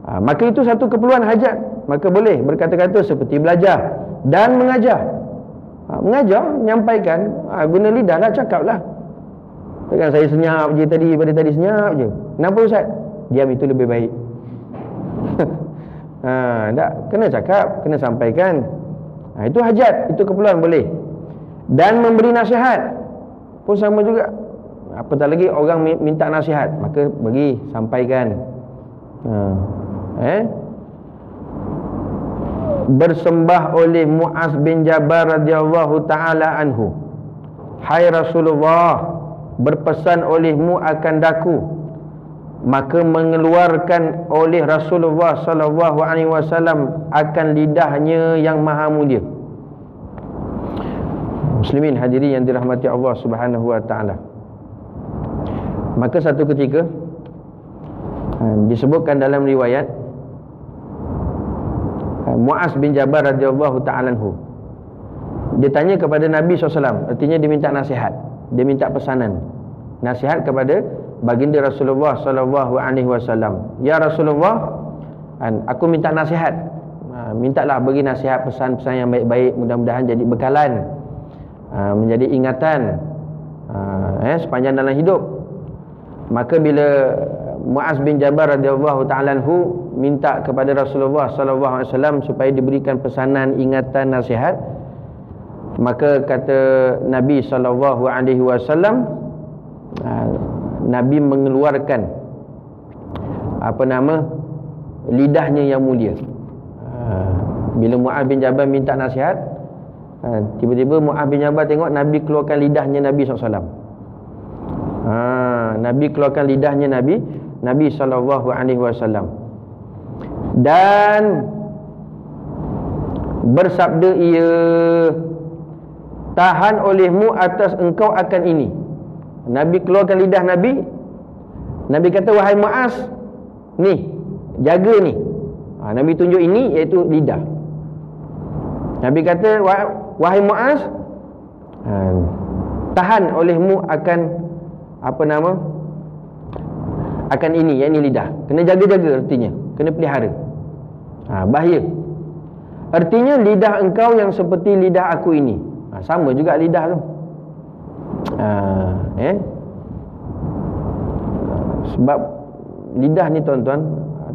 Maka itu satu keperluan hajat. Maka boleh berkata-kata seperti belajar dan mengajar. Mengajar, menyampaikan, guna lidah lah, cakap lah. Takkan saya senyap je tadi, pada tadi senyap je. Kenapa Ustaz? Diam itu lebih baik. Tak, kena cakap, kena sampaikan. Itu hajat, itu keperluan boleh. Dan memberi nasihat pun sama juga. Apatah lagi orang minta nasihat, maka bagi, sampaikan. Bersembah oleh Mu'az bin Jabal radhiyallahu taala anhu, hai Rasulullah, berpesan olehmu akan daku. Maka mengeluarkan oleh Rasulullah sallallahu alaihi wasallam akan lidahnya yang maha mulia. Muslimin hadirin yang dirahmati Allah Subhanahu wa taala. Maka satu ketika disebutkan dalam riwayat, Mu'az bin Jabal radhiyallahu ta'ala anhu, dia tanya kepada Nabi SAW. Artinya dia minta nasihat, dia minta pesanan, nasihat kepada baginda Rasulullah sallallahu alaihi wasallam. Ya Rasulullah, aku minta nasihat. Mintalah bagi nasihat, pesan-pesan yang baik-baik, mudah-mudahan jadi bekalan, menjadi ingatan sepanjang dalam hidup. Maka bila Mu'az bin Jabal radhiyallahu ta'ala anhu minta kepada Rasulullah sallallahu alaihi wasallam supaya diberikan pesanan, ingatan, nasihat, maka kata Nabi sallallahu alaihi wasallam, Nabi mengeluarkan lidahnya yang mulia. Bila Mu'az bin Jabal minta nasihat, tiba-tiba Mu'az bin Jabal tengok Nabi keluarkan lidahnya Nabi SAW. Nabi keluarkan lidahnya Nabi sallallahu alaihi wasallam, dan bersabda ia, tahan olehmu atas engkau akan ini. Nabi keluarkan lidah Nabi. Nabi kata, wahai Mu'az, ni, jaga ni. Nabi tunjuk ini, iaitu lidah. Nabi kata, wahai Mu'az, tahan olehmu akan akan ini, yang ini lidah. Kena jaga-jaga, artinya kena pelihara. Bahaya. Artinya lidah engkau yang seperti lidah aku ini. Sama juga lidah tu. Sebab lidah ni tuan-tuan,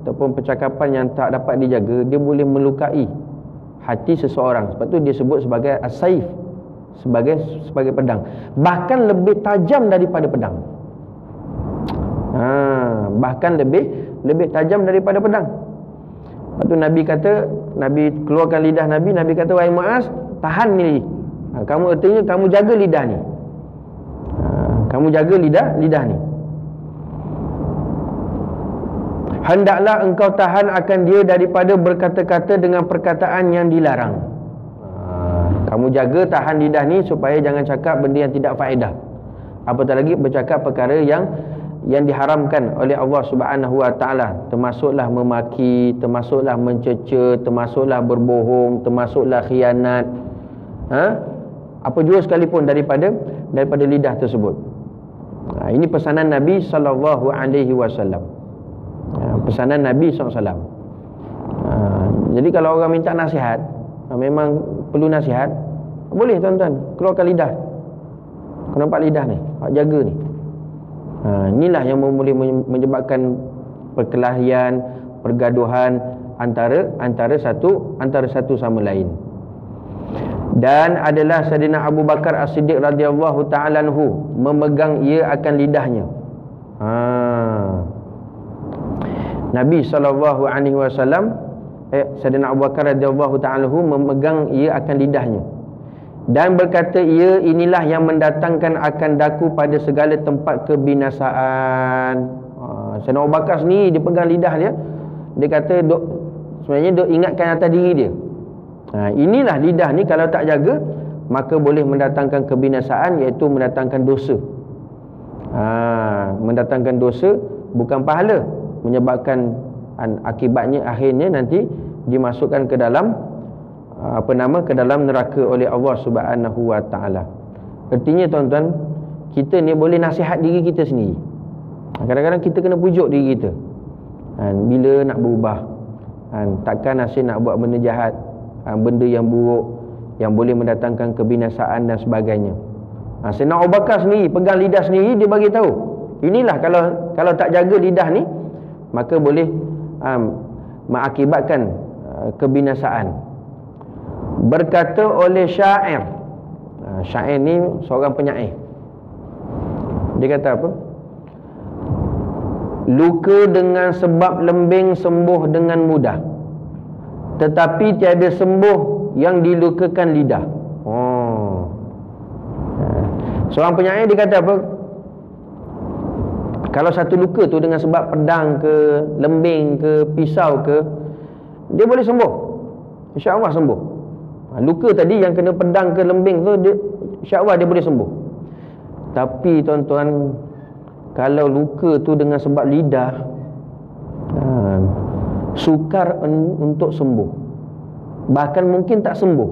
ataupun percakapan yang tak dapat dijaga, dia boleh melukai hati seseorang. Sebab tu dia sebut sebagai as-saif, sebagai pedang. Bahkan lebih tajam daripada pedang. Bahkan lebih tajam daripada pedang. Lepas tu Nabi kata, Nabi keluarkan lidah Nabi. Nabi kata, wahai Mu'az, tahan ni. Kamu, artinya kamu jaga lidah ni. Kamu jaga lidah ni. Hendaklah engkau tahan akan dia daripada berkata-kata dengan perkataan yang dilarang. Kamu jaga, tahan lidah ni supaya jangan cakap benda yang tidak faedah. Apatah lagi bercakap perkara yang diharamkan oleh Allah Subhanahu wa taala, termasuklah memaki, termasuklah mencerca, termasuklah berbohong, termasuklah khianat. Apa jua sekalipun daripada lidah tersebut. Ini pesanan Nabi sallallahu alaihi wasallam. Pesanan Nabi SAW. Jadi kalau orang minta nasihat, memang perlu nasihat, boleh tuan-tuan, keluarkan lidah. Kau nampak lidah ni, jaga ni. Inilah yang boleh menyebabkan perkelahian, pergaduhan antara satu sama lain. Dan adalah Sayyidina Abu Bakar As-Siddiq radhiyallahu ta'ala anhu memegang ia akan lidahnya. Nabi SAW, Sayyidina Abu Bakar radhiyallahu ta'ala anhu memegang ia akan lidahnya dan berkata, ia inilah yang mendatangkan akan daku pada segala tempat kebinasaan. Sayyidina Abu Bakar sendiri dia pegang lidah dia, dia kata sebenarnya duk ingatkan atas diri dia. Inilah lidah ni kalau tak jaga, maka boleh mendatangkan kebinasaan, iaitu mendatangkan dosa. Mendatangkan dosa, bukan pahala, menyebabkan akibatnya akhirnya nanti dimasukkan ke dalam ke dalam neraka oleh Allah Subhanahu wa taala. Artinya tuan-tuan, kita ni boleh nasihat diri kita sendiri. Kadang-kadang kita kena pujuk diri kita. Bila nak berubah, takkan asyik nak buat benda jahat, benda yang buruk, yang boleh mendatangkan kebinasaan dan sebagainya. Sayyidina Abu Bakar sendiri pegang lidah sendiri, dia bagi tahu, inilah kalau tak jaga lidah ni, maka boleh mengakibatkan kebinasaan. Berkata oleh syair, syair ni seorang penyair, dia kata apa? Luka dengan sebab lembing sembuh dengan mudah, tetapi tiada sembuh yang dilukakan lidah. Seorang penyair dia kata apa? Kalau satu luka tu dengan sebab pedang ke, lembing ke, pisau ke, dia boleh sembuh, insya-Allah sembuh. Luka tadi yang kena pedang ke lembing tu, insya-Allah dia boleh sembuh. Tapi tuan-tuan, kalau luka tu dengan sebab lidah, sukar untuk sembuh, bahkan mungkin tak sembuh.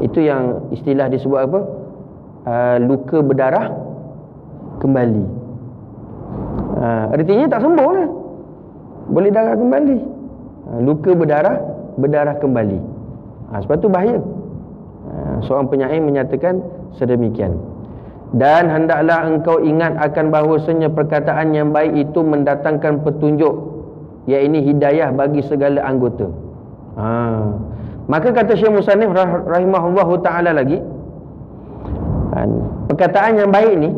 Itu yang istilah disebut apa? Luka berdarah kembali. Artinya tak sembuh lah, boleh darah kembali. Luka berdarah kembali. Sebab tu bahaya. Seorang penyair menyatakan sedemikian. Dan hendaklah engkau ingat akan bahawasanya perkataan yang baik itu mendatangkan petunjuk, iaitu hidayah bagi segala anggota. Maka kata Syekh Musannif rahimahullahu ta'ala lagi, perkataan yang baik ni,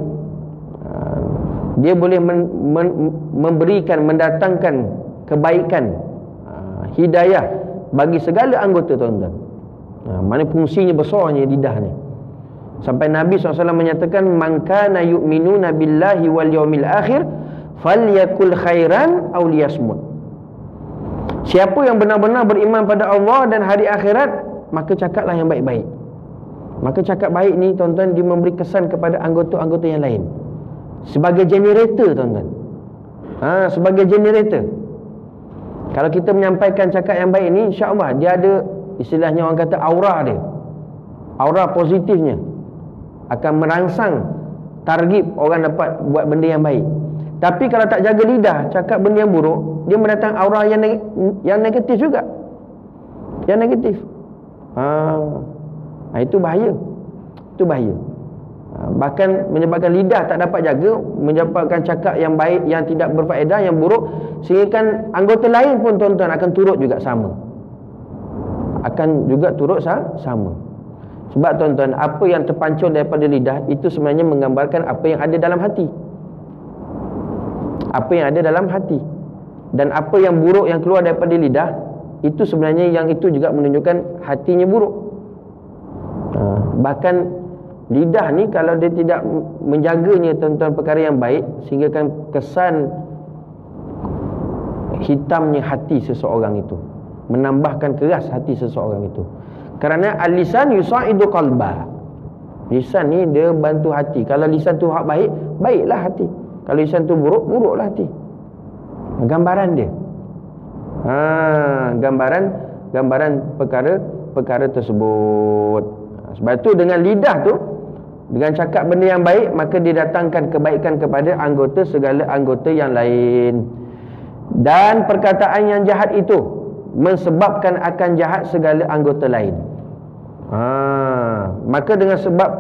dia boleh memberikan, mendatangkan kebaikan, hidayah bagi segala anggota, tuan-tuan. Mana fungsinya besarnya lidah ni. Sampai Nabi SAW menyatakan, man kana yu'minuna billahi wal yawmil akhir falyakul khairan aw liyasmut. Siapa yang benar-benar beriman pada Allah dan hari akhirat, maka cakaplah yang baik-baik. Maka cakap baik ni, tuan-tuan, dia memberi kesan kepada anggota-anggota yang lain. Sebagai generator, tuan-tuan. Sebagai generator. Kalau kita menyampaikan cakap yang baik ni, insya-Allah dia ada, istilahnya orang kata, aura dia. Aura positifnya akan merangsang target orang dapat buat benda yang baik. Tapi kalau tak jaga lidah, cakap benda yang buruk, dia mendatang aura yang negatif juga. Yang negatif. Itu bahaya. Itu bahaya. Bahkan menyebabkan lidah tak dapat jaga, menyebabkan cakap yang baik yang tidak berfaedah, yang buruk, sehingga kan anggota lain pun, tuan-tuan, akan turut juga sama. Akan juga turut sama. Sebab, tuan-tuan, apa yang terpancur daripada lidah itu sebenarnya menggambarkan apa yang ada dalam hati. Apa yang ada dalam hati. Dan apa yang buruk yang keluar daripada lidah, itu sebenarnya yang itu juga menunjukkan hatinya buruk. Bahkan lidah ni kalau dia tidak menjaganya, tuan-tuan, perkara yang baik, sehingga kan kesan hitamnya hati seseorang itu, menambahkan keras hati seseorang itu. Kerana al-lisan yusaidu qalba. Lisan ni dia bantu hati. Kalau lisan tu hak baik, baiklah hati. Kalau lisan tu buruk, buruklah hati. Gambaran dia. Gambaran perkara tersebut. Sebab tu dengan lidah tu, dengan cakap benda yang baik, maka dia datangkan kebaikan kepada segala anggota yang lain. Dan perkataan yang jahat itu mensebabkan akan jahat segala anggota lain. Maka dengan sebab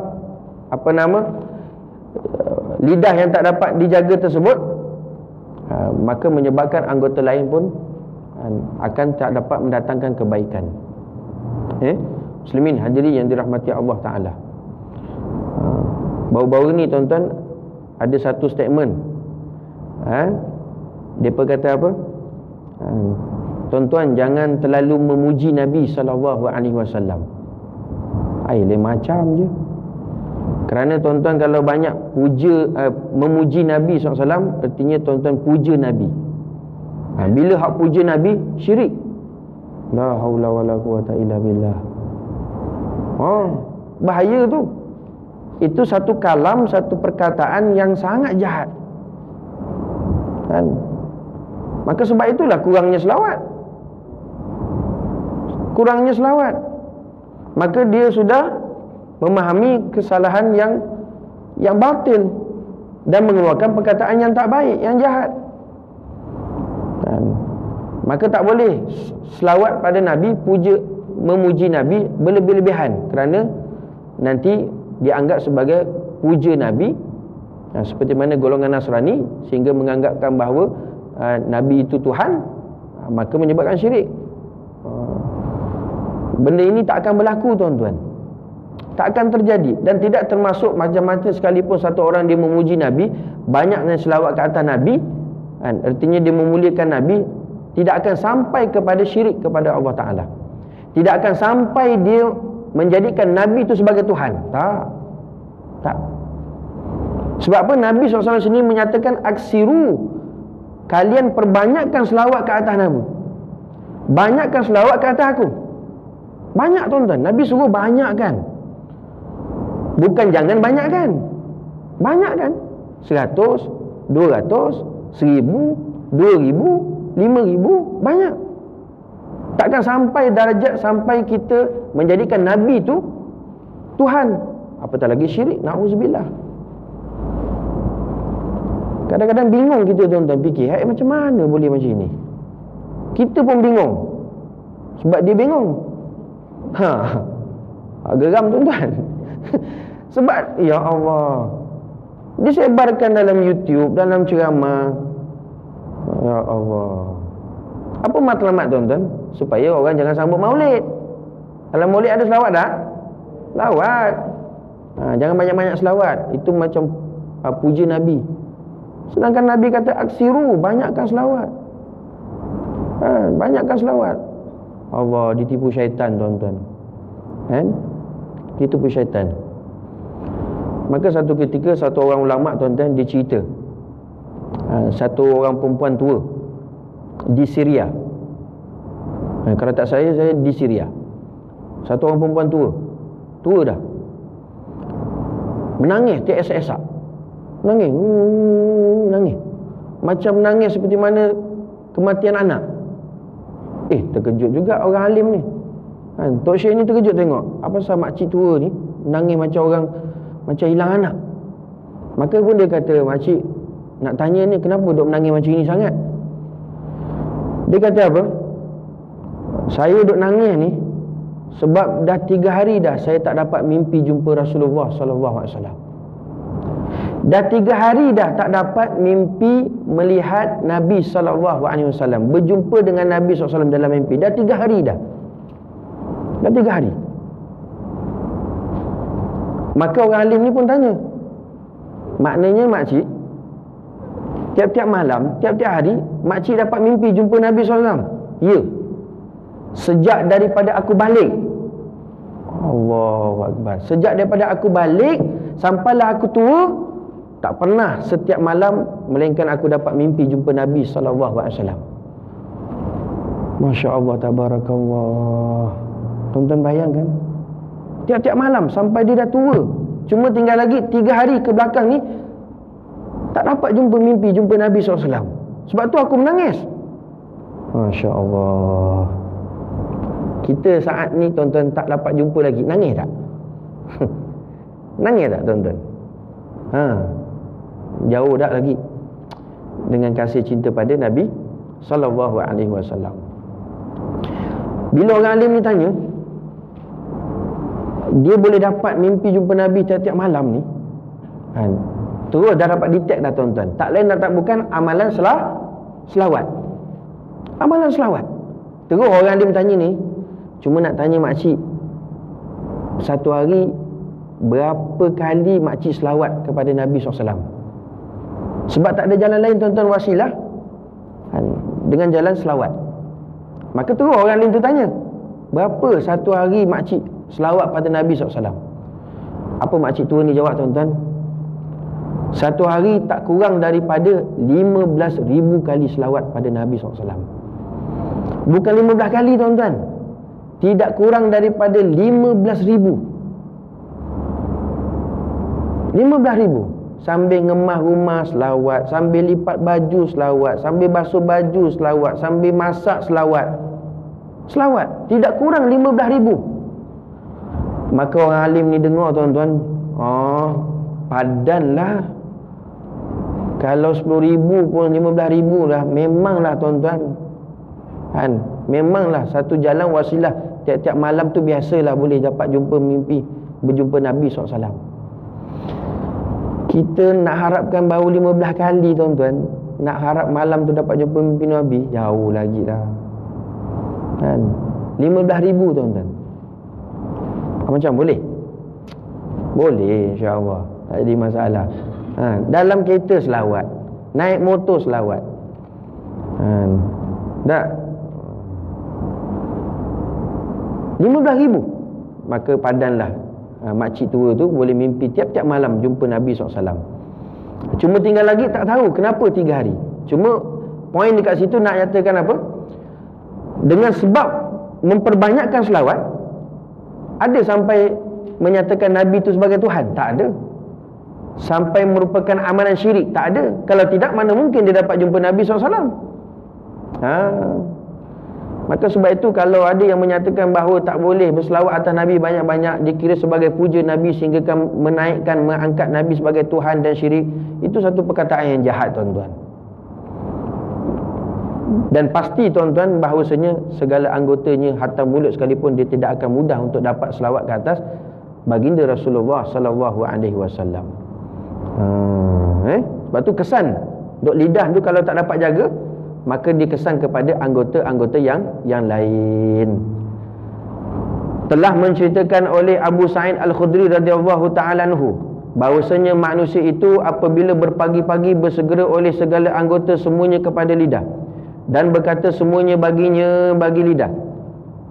lidah yang tak dapat dijaga tersebut, maka menyebabkan anggota lain pun akan tak dapat mendatangkan kebaikan. Muslimin hadirin yang dirahmati Allah Ta'ala, baru-baru ni, tuan-tuan, ada satu statement. Dia kata apa? Tuan-tuan, jangan terlalu memuji Nabi SAW. Lain macam je. Kerana, tuan-tuan, kalau banyak memuji Nabi SAW, artinya tuan-tuan puja Nabi. Bila hak puja Nabi, syirik. La haula wala quwata illa billah. Bahaya tu. Itu satu kalam, satu perkataan yang sangat jahat. Kan? Maka sebab itulah kurangnya selawat. Kurangnya selawat. Maka dia sudah memahami kesalahan yang batil dan mengeluarkan perkataan yang tak baik, yang jahat. Kan? Maka tak boleh selawat pada Nabi, memuji Nabi berlebih-lebihan, kerana nanti dianggap sebagai puja Nabi, seperti mana golongan Nasrani, sehingga menganggapkan bahawa Nabi itu Tuhan, maka menyebabkan syirik. Benda ini tak akan berlaku, tuan-tuan. Tak akan terjadi. Dan tidak termasuk macam-macam sekalipun satu orang dia memuji Nabi, banyaknya selawat ke atas Nabi, artinya dia memuliakan Nabi, tidak akan sampai kepada syirik kepada Allah Ta'ala. Tidak akan sampai dia menjadikan Nabi itu sebagai Tuhan. Tak. Sebab apa? Nabi SAW sendiri menyatakan, aksiru, kalian perbanyakkan selawat ke atas Nabi. Banyakkan selawat ke atas aku. Banyak, tuan-tuan. Nabi suruh banyakkan. Bukan jangan banyakkan. Banyakkan. 100, 200, 1000, 2000, 5000. Banyak. Takkan sampai darjat sampai kita menjadikan Nabi itu Tuhan. Apatah lagi syirik. Na'udzubillah. Kadang-kadang bingung kita, tuan-tuan, fikir, macam mana boleh macam ini? Kita pun bingung. Sebab dia bingung. Geram, tuan-tuan. Sebab ya Allah, disebarkan dalam YouTube, dalam ceramah. Ya Allah. Apa matlamat, tuan-tuan? Supaya orang jangan sambut maulid. Dalam maulid ada selawat tak? Selawat. Jangan banyak-banyak selawat. Itu macam puja Nabi. Sedangkan Nabi kata aksiru, banyakkan selawat. Banyakkan selawat. Allah, ditipu syaitan, tuan-tuan. Kan? Ditipu syaitan. Maka satu ketika satu orang ulama, tuan-tuan, dia cerita, satu orang perempuan tua di Syria. Kalau tak saya di Syria. Satu orang perempuan tua dah, menangis teresak-esak. Menangis. Macam menangis seperti mana kematian anak. Terkejut juga orang alim ni. Tok Syekh ni terkejut tengok, apa pasal makcik tua ni menangis macam orang, macam hilang anak. Maka pun dia kata, makcik nak tanya ni, kenapa duk menangis macam ini sangat? Dia kata apa? Saya duk nangis ni sebab dah 3 hari dah saya tak dapat mimpi jumpa Rasulullah SAW. Dah 3 hari dah tak dapat mimpi melihat Nabi SAW, berjumpa dengan Nabi SAW dalam mimpi. Dah 3 hari dah. Dah 3 hari. Maka orang alim ni pun tanya, maknanya makcik tiap-tiap malam, tiap-tiap hari makcik dapat mimpi jumpa Nabi SAW? Ya. Sejak daripada aku balik. Allahu Akbar. Sejak daripada aku balik sampailah aku tua, tak pernah setiap malam melainkan aku dapat mimpi jumpa Nabi SAW. Masya Allah, tabarakallah. Tuan-tuan bayangkan, tiap-tiap malam sampai dia dah tua, cuma tinggal lagi 3 hari ke belakang ni, tak dapat jumpa mimpi jumpa Nabi SAW. Sebab tu aku menangis. Masya Allah. Kita saat ni, tuan-tuan, tak dapat jumpa lagi, nangis tak? Nangis tak, tuan-tuan? Jauh tak lagi dengan kasih cinta pada Nabi SAW. Bila orang alim ni tanya, dia boleh dapat mimpi jumpa Nabi tiap-tiap malam ni, terus dah dapat detect dah, tuan-tuan. Tak lain tak bukan amalan selawat. Amalan selawat. Terus orang alim tanya ni, cuma nak tanya makcik, satu hari berapa kali makcik selawat kepada Nabi SAW? Sebab tak ada jalan lain, tuan-tuan, wasilah dengan jalan selawat. Maka terus orang alim tu tanya, berapa satu hari makcik selawat pada Nabi SAW? Apa makcik tua ni jawab, tuan-tuan? Satu hari tak kurang daripada 15,000 kali selawat pada Nabi SAW. Bukan 15 kali tuan-tuan, tidak kurang daripada 15,000. 15,000. Sambil ngemah rumah selawat, sambil lipat baju selawat, sambil basuh baju selawat, sambil masak selawat. Selawat tidak kurang 15,000. Maka orang alim ni dengar tuan-tuan, padanlah. Kalau 10,000 pun 15,000 dah. Memanglah tuan-tuan, kan, memanglah satu jalan wasilah. Tiap-tiap malam tu biasalah boleh dapat jumpa mimpi berjumpa Nabi SAW. Kita nak harapkan baru 15 kali tuan-tuan, nak harap malam tu dapat jumpa mimpi Nabi, jauh lagi dah, kan. 15,000 tuan-tuan. Macam boleh? Boleh, insya-Allah, tak ada masalah. Dalam kereta selawat, naik motor selawat, tak 15,000. Maka padanlah makcik tua tu boleh mimpi tiap-tiap malam jumpa Nabi SAW. Cuma tinggal lagi tak tahu kenapa 3 hari. Cuma poin dekat situ nak nyatakan apa? Dengan sebab memperbanyakkan selawat, ada sampai menyatakan Nabi itu sebagai Tuhan? Tak ada. Sampai merupakan amalan syirik? Tak ada. Kalau tidak, mana mungkin dia dapat jumpa Nabi SAW? Maka sebab itu kalau ada yang menyatakan bahawa tak boleh berselawat atas Nabi banyak-banyak, dikira sebagai puja Nabi sehingga menaikkan, mengangkat Nabi sebagai Tuhan dan syirik, itu satu perkataan yang jahat tuan-tuan. Dan pasti tuan-tuan bahawasanya segala anggotanya, hatta mulut sekalipun, dia tidak akan mudah untuk dapat selawat ke atas baginda Rasulullah sallallahu alaihi wasallam. Sebab tu kesan duk lidah tu kalau tak dapat jaga, maka dikesan kepada anggota-anggota yang lain. Telah menceritakan oleh Abu Sa'id Al-Khudri radhiyallahu ta'ala anhu, bahawasanya manusia itu apabila berpagi-pagi bersegera oleh segala anggota semuanya kepada lidah, dan berkata semuanya baginya, bagi lidah,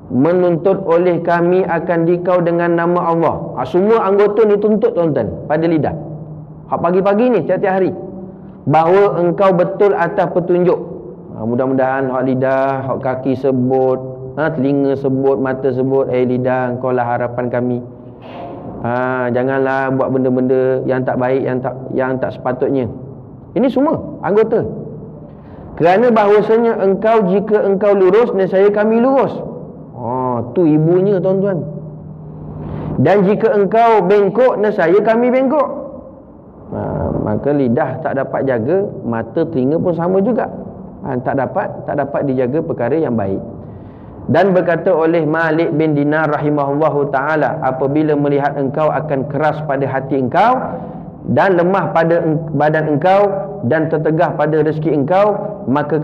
menuntut oleh kami akan dikau dengan nama Allah. Semua anggota ni tuntut tuan-tuan pada lidah. Pagi-pagi ni tiap-tiap hari, bahawa engkau betul atas petunjuk. Mudah-mudahan hak lidah, hak kaki sebut, telinga sebut, mata sebut, lidah, engkau lah harapan kami. Janganlah buat benda-benda yang tak baik, yang tak sepatutnya. Ini semua anggota. Kerana bahawasanya engkau, jika engkau lurus, nescaya kami lurus. Tu ibunya tuan-tuan. Dan jika engkau bengkok, nescaya kami bengkok. Maka lidah tak dapat jaga, mata, telinga pun sama juga. Tak dapat dijaga perkara yang baik. Dan berkata oleh Malik bin Dinar rahimahullahu ta'ala, apabila melihat engkau akan keras pada hati engkau, dan lemah pada badan engkau, dan tertegah pada rezeki engkau, maka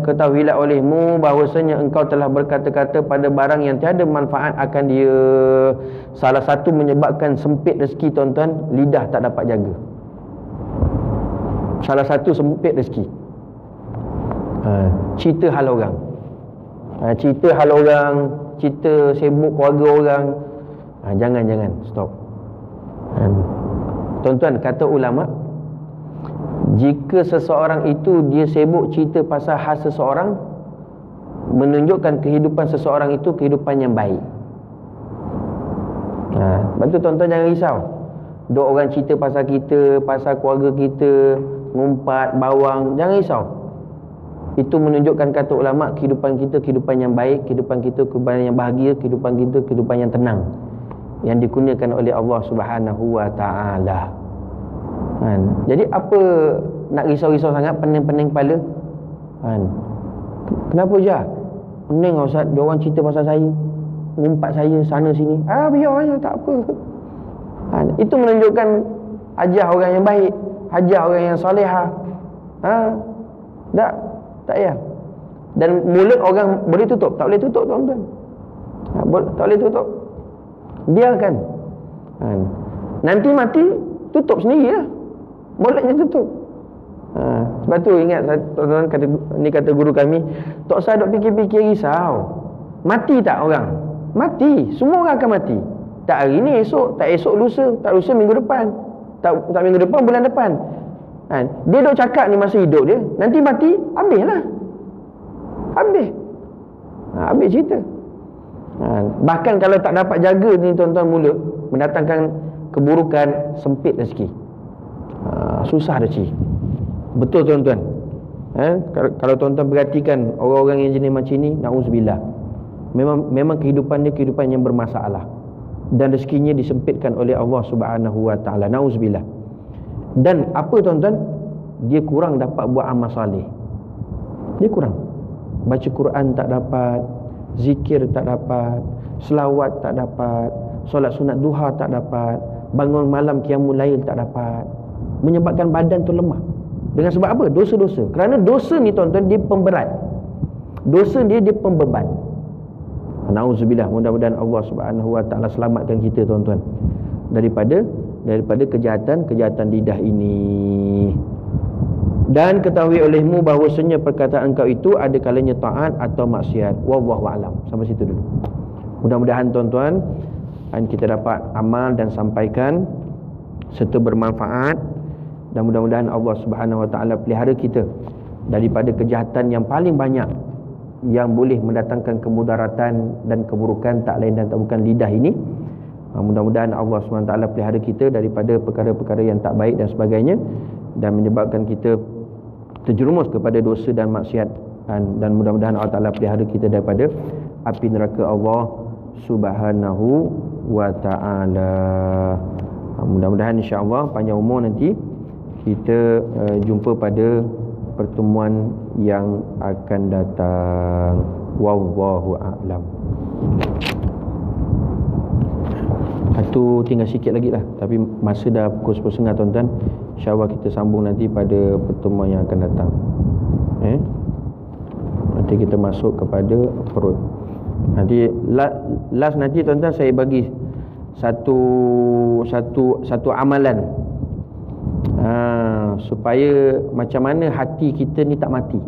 ketahuilah olehmu bahawasanya engkau telah berkata-kata pada barang yang tiada manfaat akan dia. Salah satu menyebabkan sempit rezeki tuan-tuan, lidah tak dapat jaga. Salah satu sempit rezeki, cerita hal orang, cerita hal orang, cerita sibuk keluarga orang. Jangan stop. Tuan-tuan, kata ulama, jika seseorang itu dia sibuk cerita pasal hal seseorang, menunjukkan kehidupan seseorang itu kehidupan yang baik. Sebab tu tuan-tuan jangan risau. Duk orang cerita pasal kita, pasal keluarga kita, ngumpat, bawang, jangan risau. Itu menunjukkan, kata ulama, kehidupan kita kehidupan yang baik, kehidupan kita kehidupan yang bahagia, kehidupan kita kehidupan yang tenang, yang dikurniakan oleh Allah Subhanahu wa ta'ala. Jadi apa nak risau-risau sangat, pening-pening kepala? Kenapa je? Pening Ustaz, dia orang cerita pasal saya, ngumpat saya sana sini. Biar aja, tak apa. Itu menunjukkan ajar orang yang baik, ajar orang yang solehah. Tak payah. Dan mulut orang boleh tutup, tak boleh tutup tuan-tuan. Tak boleh tutup, biarkan. Nanti mati, tutup sendirilah, mulutnya tutup. Sebab tu ingat tuan-tuan, kata guru kami, tak usah duk fikir-fikir risau. Mati tak orang? Mati, semua orang akan mati. Tak hari ni, esok, tak esok lusa, tak lusa minggu depan. tak minggu depan, bulan depan. Kan? Dia duk cakap ni masa hidup dia, nanti mati, habislah. Habis cerita. Bahkan kalau tak dapat jaga ni tuan-tuan, mulut mendatangkan keburukan, sempit rezeki. Susah rezeki. Betul tuan-tuan. Kalau tuan-tuan perhatikan orang-orang yang jenis macam ni, na'udzubillah, memang kehidupan dia kehidupan yang bermasalah, dan rezekinya disempitkan oleh Allah Subhanahu wa taala. Na'udzubillah. Dan apa tuan-tuan? Dia kurang dapat buat amal soleh. Dia kurang. Baca Quran tak dapat, zikir tak dapat, selawat tak dapat, solat sunat duha tak dapat, bangun malam qiyamul lail tak dapat. Menyebabkan badan tu lemah. Dengan sebab apa? Dosa-dosa. Kerana dosa ni tuan-tuan, dia pemberat. Dosa dia pembeban. Na'udzubillah. Mudah-mudahan Allah Subhanahu wa taala selamatkan kita tuan-tuan daripada kejahatan lidah ini. Dan ketahui olehmu bahawasanya perkataan kau itu ada kalanya taat atau maksiat. Wallahu a'lam. Sampai situ dulu. Mudah-mudahan tuan-tuan kita dapat amal dan sampaikan serta bermanfaat, dan mudah-mudahan Allah Subhanahu wa taala pelihara kita daripada kejahatan yang paling banyak yang boleh mendatangkan kemudaratan dan keburukan, tak lain dan tak bukan lidah ini. Mudah-mudahan Allah Subhanahu wa taala pelihara kita daripada perkara-perkara yang tak baik dan sebagainya, dan menyebabkan kita terjerumus kepada dosa dan maksiat, dan mudah-mudahan Allah Ta'ala pelihara kita daripada api neraka Allah Subhanahu wa ta'ala. Mudah-mudahan insya-Allah panjang umur nanti kita jumpa pada pertemuan yang akan datang. Wallahu a'lam. Satu tinggal sikit lagi lah, tapi masa dah pukul 10.30 tuan-tuan. InsyaAllah kita sambung nanti pada pertemuan yang akan datang. Nanti kita masuk kepada perut. Nanti last nanti tuan-tuan saya bagi satu amalan, supaya macam mana hati kita ni tak mati.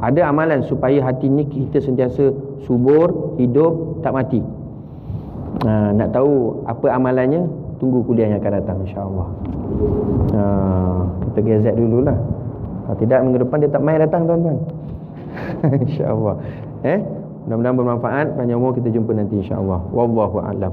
Ada amalan supaya hati ni kita sentiasa subur, hidup, tak mati. Nak tahu apa amalannya? Tunggu kuliah yang akan datang insya-Allah. Kita gazet dululah. Kalau tidak minggu depan dia tak main datang tuan-tuan. Insya-Allah. Mudah-mudahan bermanfaat. Panjang umur, kita jumpa nanti insya-Allah. Wallahu a'lam.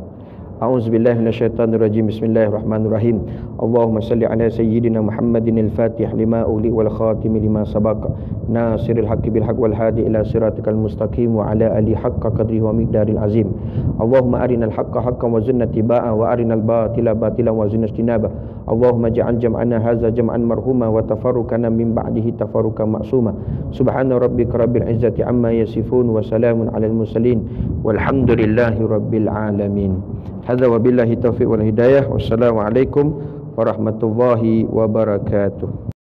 A'udzubillahi minasyaitonirrajim. Bismillahirrahmanirrahim. Allahumma salli ala sayyidina Muhammadin al-Fatih lima uli wal khatim lima sabaq nasiril haqqi bil haqq wal hadi ila siratikal mustaqim wa ala ali haqqa qadrihi wa miqdaril azim. Allahumma arinal haqqa haqqan wa zidna tibaa wa arinal batila batilan wa zidna ijtinaba. Allahumma ja'al jam'ana hadza jam'an marhuma wa tafarruqana min ba'dihi tafarruqan ma'suma. Subhana rabbika rabbil izzati amma yasifun wa salamun alal mursalin walhamdulillahi rabbil alamin. Hadza wabillahi taufiq wal hidayah. Wassalamualaikum warahmatullahi wabarakatuh.